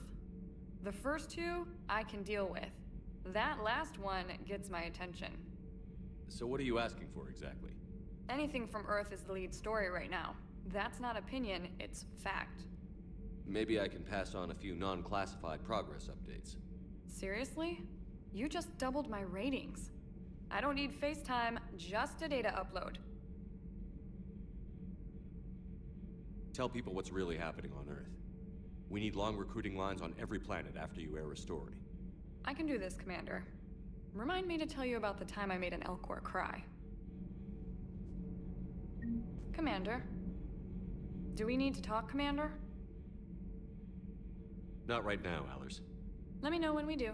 The first two, I can deal with. That last one gets my attention. So what are you asking for, exactly? Anything from Earth is the lead story right now. That's not opinion, it's fact. Maybe I can pass on a few non-classified progress updates. Seriously? You just doubled my ratings. I don't need FaceTime, just a data upload. Tell people what's really happening on Earth. We need long recruiting lines on every planet after you air a story. I can do this, Commander. Remind me to tell you about the time I made an Elcor cry. Commander? Do we need to talk, Commander? Not right now, Allers. Let me know when we do.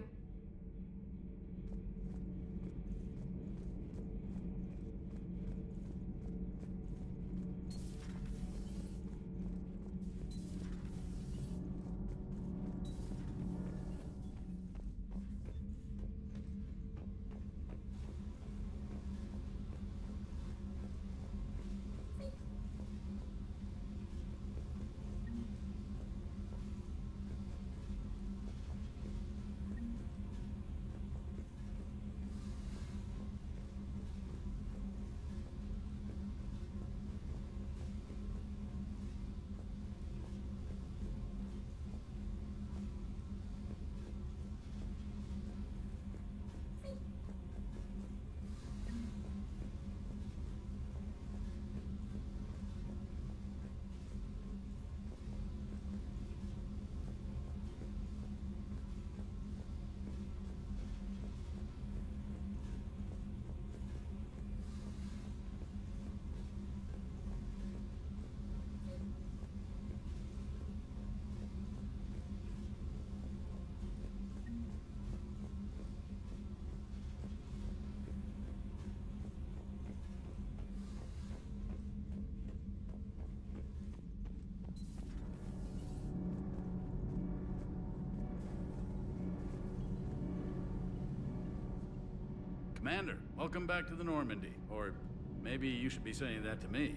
Commander, welcome back to the Normandy. Or maybe you should be saying that to me.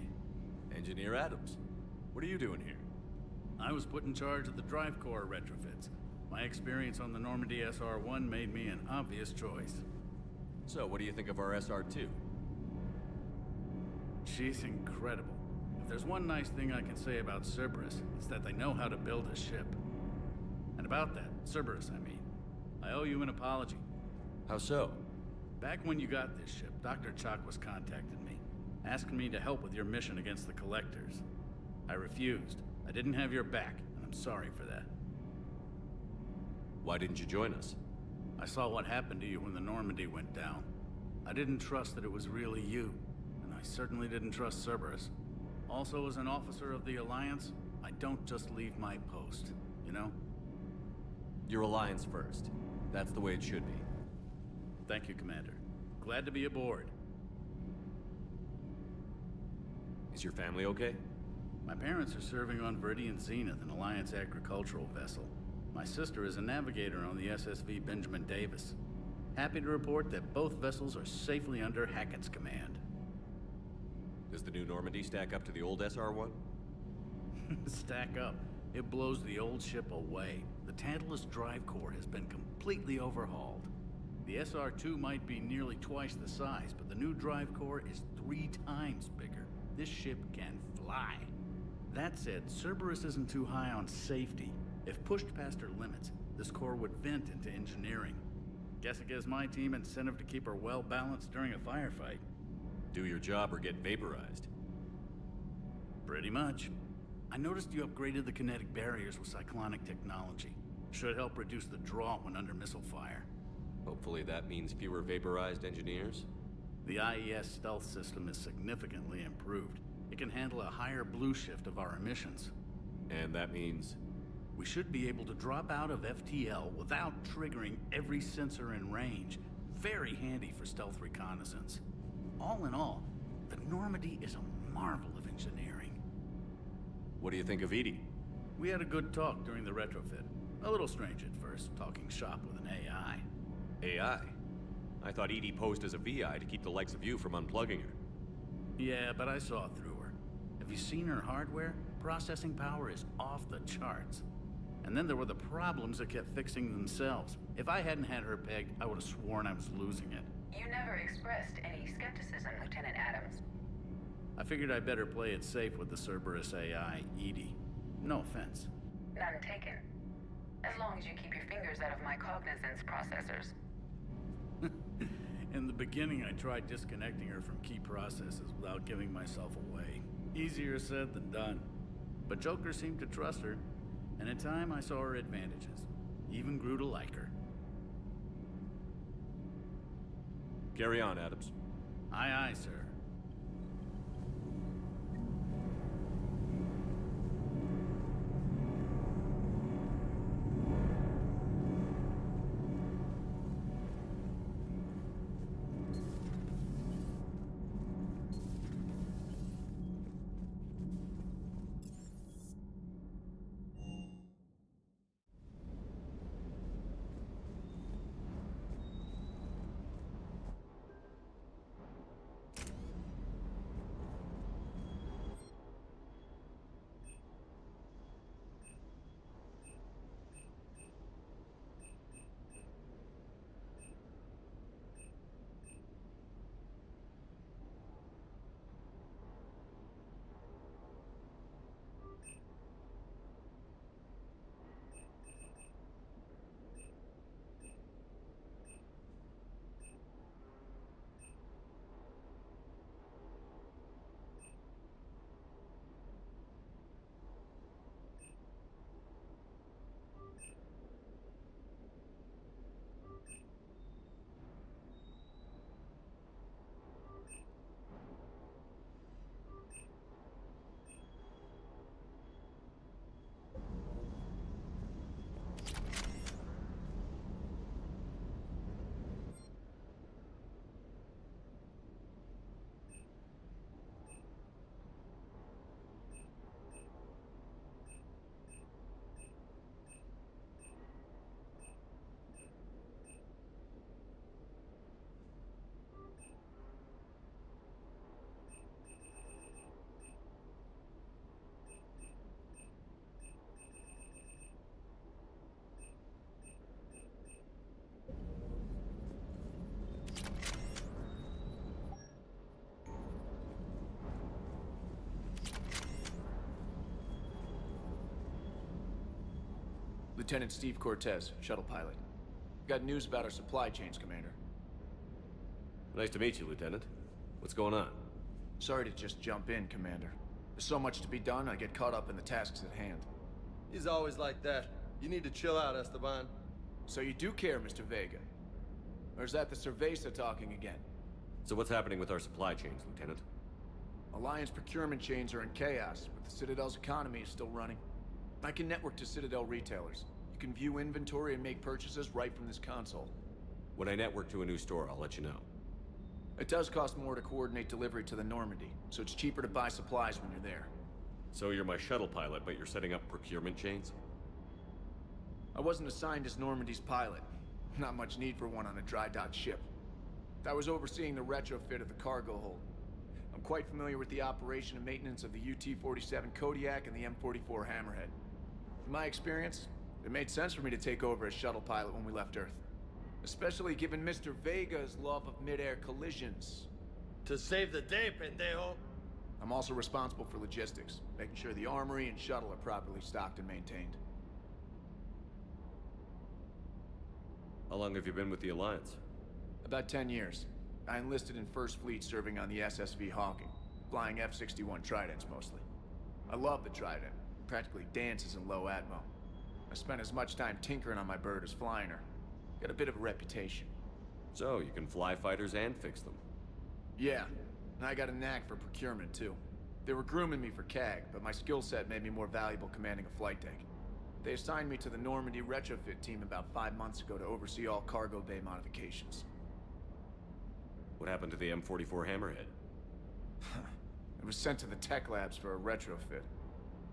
Engineer Adams, what are you doing here? I was put in charge of the drive core retrofits. My experience on the Normandy SR-1 made me an obvious choice. So, what do you think of our SR-2? She's incredible. If there's one nice thing I can say about Cerberus, it's that they know how to build a ship. And about that, Cerberus, I mean, I owe you an apology. How so? Back when you got this ship, Dr. Chalk was contacting me, asking me to help with your mission against the Collectors. I refused. I didn't have your back, and I'm sorry for that. Why didn't you join us? I saw what happened to you when the Normandy went down. I didn't trust that it was really you, and I certainly didn't trust Cerberus. Also, as an officer of the Alliance, I don't just leave my post, you know? Your Alliance first. That's the way it should be. Thank you, Commander. Glad to be aboard. Is your family okay? My parents are serving on Viridian Zenith, an Alliance agricultural vessel. My sister is a navigator on the SSV Benjamin Davis. Happy to report that both vessels are safely under Hackett's command. Does the new Normandy stack up to the old SR-1? Stack up. It blows the old ship away. The Tantalus drive core has been completely overhauled. The SR-2 might be nearly twice the size, but the new drive core is 3 times bigger. This ship can fly. That said, Cerberus isn't too high on safety. If pushed past her limits, this core would vent into engineering. Guess it gives my team incentive to keep her well-balanced during a firefight. Do your job or get vaporized. Pretty much. I noticed you upgraded the kinetic barriers with cyclonic technology. Should help reduce the draw when under missile fire. Hopefully that means fewer vaporized engineers? The IES stealth system is significantly improved. It can handle a higher blue shift of our emissions. And that means? We should be able to drop out of FTL without triggering every sensor in range. Very handy for stealth reconnaissance. All in all, the Normandy is a marvel of engineering. What do you think of Edie? We had a good talk during the retrofit. A little strange at first, talking shop with an AI. AI? I thought Edie posed as a VI to keep the likes of you from unplugging her. Yeah, but I saw through her. Have you seen her hardware? Processing power is off the charts. And then there were the problems that kept fixing themselves. If I hadn't had her pegged, I would have sworn I was losing it. You never expressed any skepticism, Lieutenant Adams. I figured I'd better play it safe with the Cerberus AI, Edie. No offense. None taken. As long as you keep your fingers out of my cognizance processors. In the beginning, I tried disconnecting her from key processes without giving myself away. Easier said than done. But Joker seemed to trust her, and in time I saw her advantages. Even grew to like her. Carry on, Adams. Aye, aye, sir. Lieutenant Steve Cortez, shuttle pilot. Got news about our supply chains, Commander. Nice to meet you, Lieutenant. What's going on? Sorry to just jump in, Commander. There's so much to be done, I get caught up in the tasks at hand. He's always like that. You need to chill out, Esteban. So you do care, Mr. Vega? Or is that the Cerveza talking again? So what's happening with our supply chains, Lieutenant? Alliance procurement chains are in chaos, but the Citadel's economy is still running. I can network to Citadel retailers. You can view inventory and make purchases right from this console. When I network to a new store, I'll let you know. It does cost more to coordinate delivery to the Normandy, so it's cheaper to buy supplies when you're there. So you're my shuttle pilot, but you're setting up procurement chains? I wasn't assigned as Normandy's pilot. Not much need for one on a dry dock ship. I was overseeing the retrofit of the cargo hold. I'm quite familiar with the operation and maintenance of the UT-47 Kodiak and the M44 Hammerhead. In my experience, it made sense for me to take over as shuttle pilot when we left Earth. Especially given Mr. Vega's love of mid-air collisions. To save the day, pendejo. I'm also responsible for logistics, making sure the armory and shuttle are properly stocked and maintained. How long have you been with the Alliance? About 10 years. I enlisted in First Fleet serving on the SSV Hawking, flying F-61 Tridents mostly. I love the Trident. Practically dances in low atmo. I spent as much time tinkering on my bird as flying her. Got a bit of a reputation. So, you can fly fighters and fix them. Yeah, and I got a knack for procurement, too. They were grooming me for CAG, but my skill set made me more valuable commanding a flight deck. They assigned me to the Normandy retrofit team about 5 months ago to oversee all cargo bay modifications. What happened to the M44 Hammerhead? It was sent to the tech labs for a retrofit.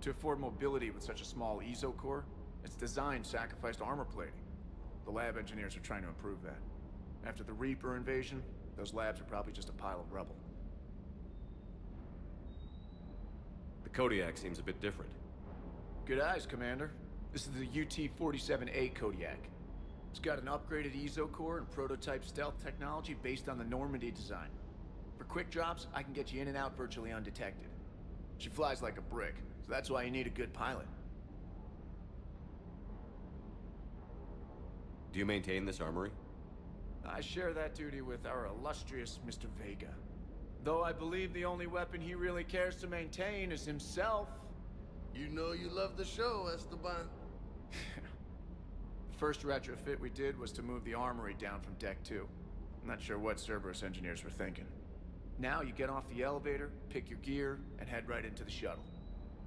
To afford mobility with such a small ESO core, its design sacrificed armor plating. The lab engineers are trying to improve that. After the Reaper invasion, those labs are probably just a pile of rubble. The Kodiak seems a bit different. Good eyes, Commander. This is the UT-47A Kodiak. It's got an upgraded ESO core and prototype stealth technology based on the Normandy design. For quick drops, I can get you in and out virtually undetected. She flies like a brick, so that's why you need a good pilot. Do you maintain this armory? I share that duty with our illustrious Mr. Vega. Though I believe the only weapon he really cares to maintain is himself. You know you love the show, Esteban. The first retrofit we did was to move the armory down from Deck 2. I'm not sure what Cerberus engineers were thinking. Now you get off the elevator, pick your gear, and head right into the shuttle.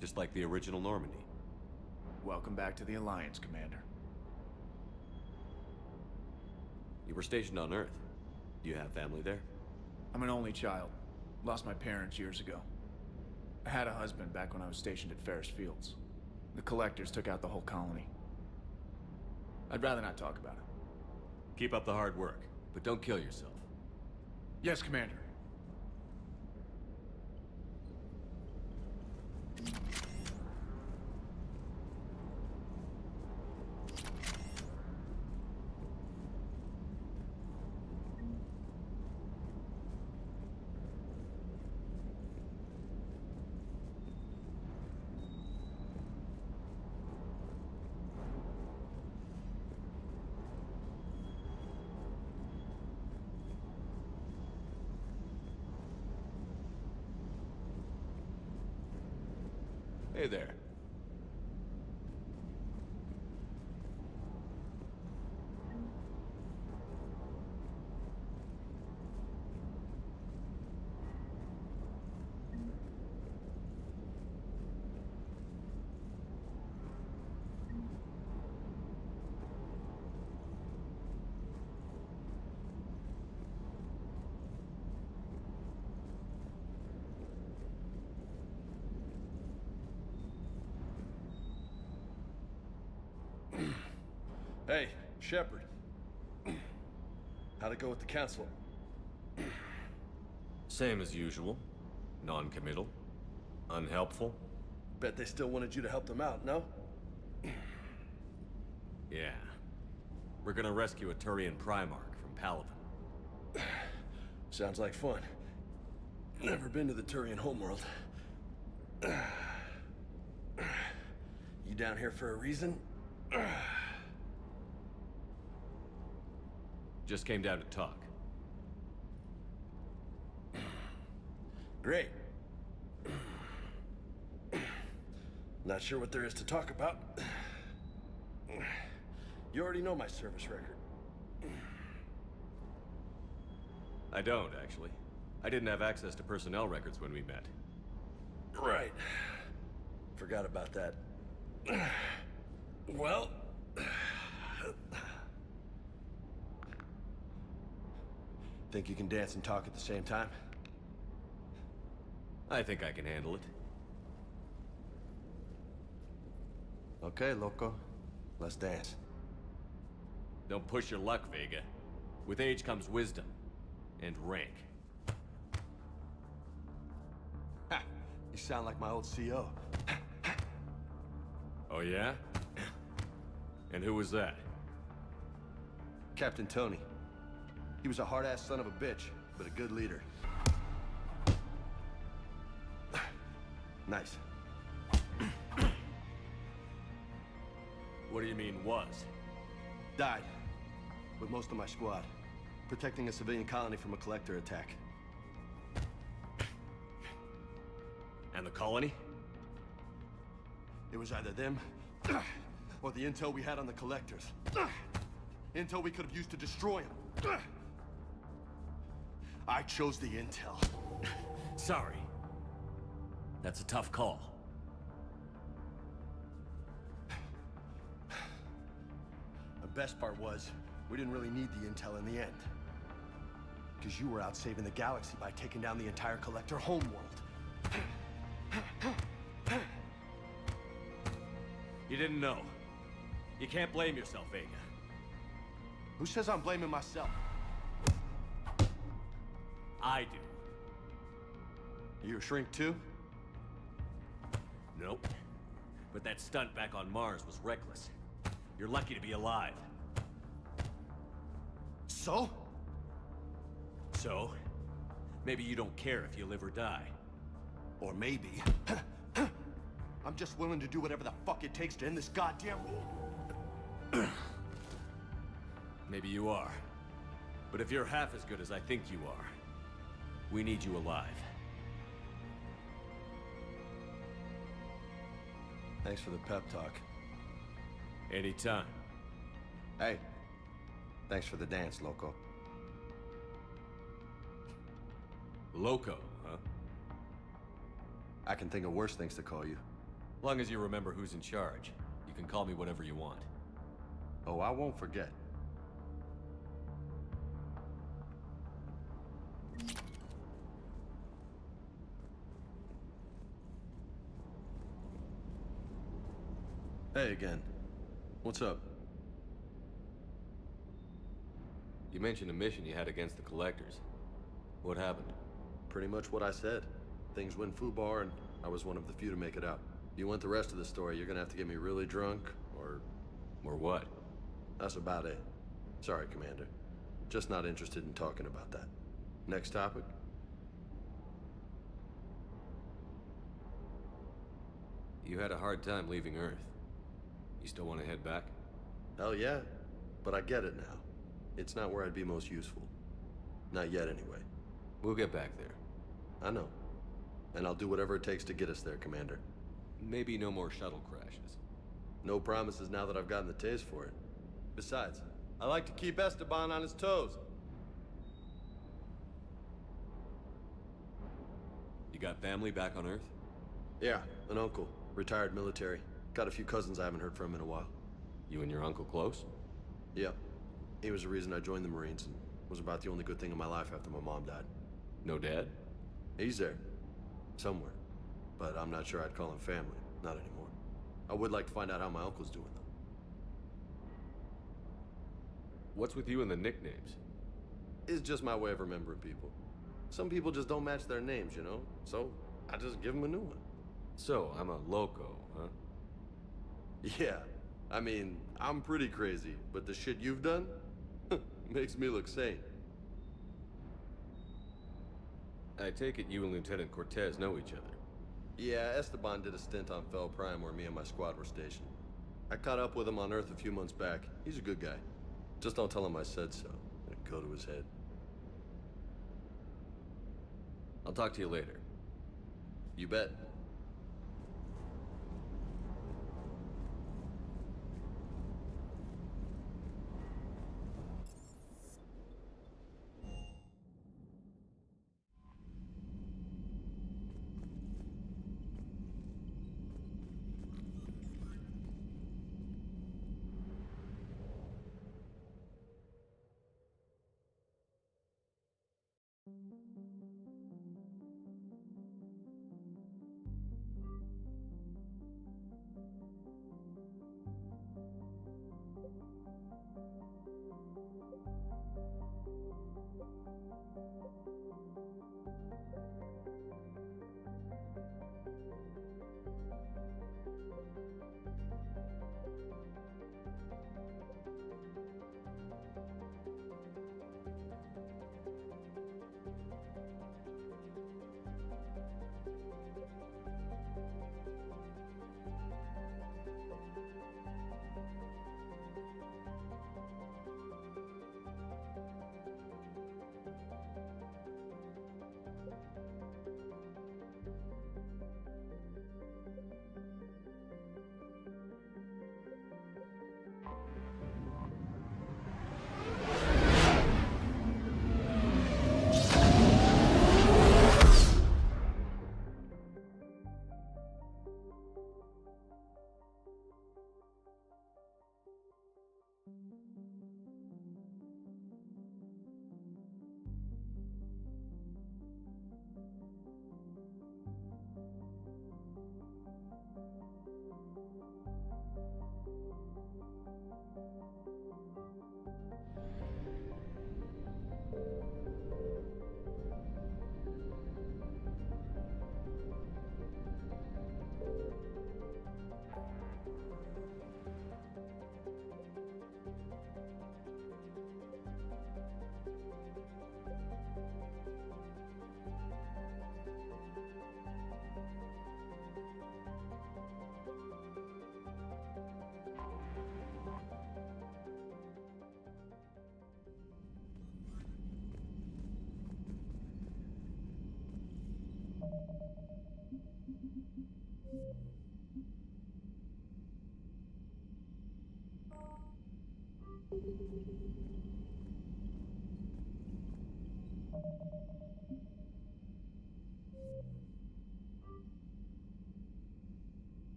Just like the original Normandy. Welcome back to the Alliance, Commander. You were stationed on Earth. Do you have family there? I'm an only child. Lost my parents years ago. I had a husband back when I was stationed at Ferris Fields. The Collectors took out the whole colony. I'd rather not talk about it. Keep up the hard work, but don't kill yourself. Yes, Commander. Hey there. Hey, Shepard. How'd it go with the council? Same as usual. Non-committal. Unhelpful. Bet they still wanted you to help them out, no? Yeah. We're gonna rescue a Turian Primarch from Paladin. Sounds like fun. Never been to the Turian homeworld. You down here for a reason? Just came down to talk. Great. Not sure what there is to talk about. You already know my service record. I don't, actually. I didn't have access to personnel records when we met. Right. Forgot about that. Well... Think you can dance and talk at the same time? I think I can handle it. Okay, loco. Let's dance. Don't push your luck, Vega. With age comes wisdom. And rank. Ha! You sound like my old CO. Oh yeah? And who was that? Captain Tony. He was a hard-ass son of a bitch, but a good leader. Nice. What do you mean, was? Died. With most of my squad. Protecting a civilian colony from a collector attack. And the colony? It was either them, or the intel we had on the collectors. Intel we could have used to destroy them. I chose the intel. Sorry. That's a tough call. The best part was, we didn't really need the intel in the end. Because you were out saving the galaxy by taking down the entire Collector homeworld. You didn't know. You can't blame yourself, Vega. Who says I'm blaming myself? I do. You a shrink too? Nope. But that stunt back on Mars was reckless. You're lucky to be alive. So? So? Maybe you don't care if you live or die. Or maybe... I'm just willing to do whatever the fuck it takes to end this goddamn war. Maybe you are. But if you're half as good as I think you are, we need you alive. Thanks for the pep talk. Anytime. Hey, thanks for the dance, Loco. Loco, huh? I can think of worse things to call you. Long as you remember who's in charge, you can call me whatever you want. Oh, I won't forget. Hey again. What's up? You mentioned a mission you had against the Collectors. What happened? Pretty much what I said. Things went foobar, and I was one of the few to make it out. If you want the rest of the story, you're gonna have to get me really drunk, or... Or what? That's about it. Sorry, Commander. Just not interested in talking about that. Next topic? You had a hard time leaving Earth. You still want to head back? Hell yeah. But I get it now. It's not where I'd be most useful. Not yet, anyway. We'll get back there. I know. And I'll do whatever it takes to get us there, Commander. Maybe no more shuttle crashes. No promises now that I've gotten the taste for it. Besides, I like to keep Esteban on his toes. You got family back on Earth? Yeah, an uncle. Retired military. Got a few cousins I haven't heard from in a while. You and your uncle close? Yep. He was the reason I joined the Marines and was about the only good thing in my life after my mom died. No dad? He's there. Somewhere. But I'm not sure I'd call him family. Not anymore. I would like to find out how my uncle's doing, though. What's with you and the nicknames? It's just my way of remembering people. Some people just don't match their names, you know? So, I just give them a new one. So, I'm a loco, huh? Yeah. I mean, I'm pretty crazy, but the shit you've done makes me look sane. I take it you and Lieutenant Cortez know each other. Yeah, Esteban did a stint on Fel Prime where me and my squad were stationed. I caught up with him on Earth a few months back. He's a good guy. Just don't tell him I said so. It'll go to his head. I'll talk to you later. You bet.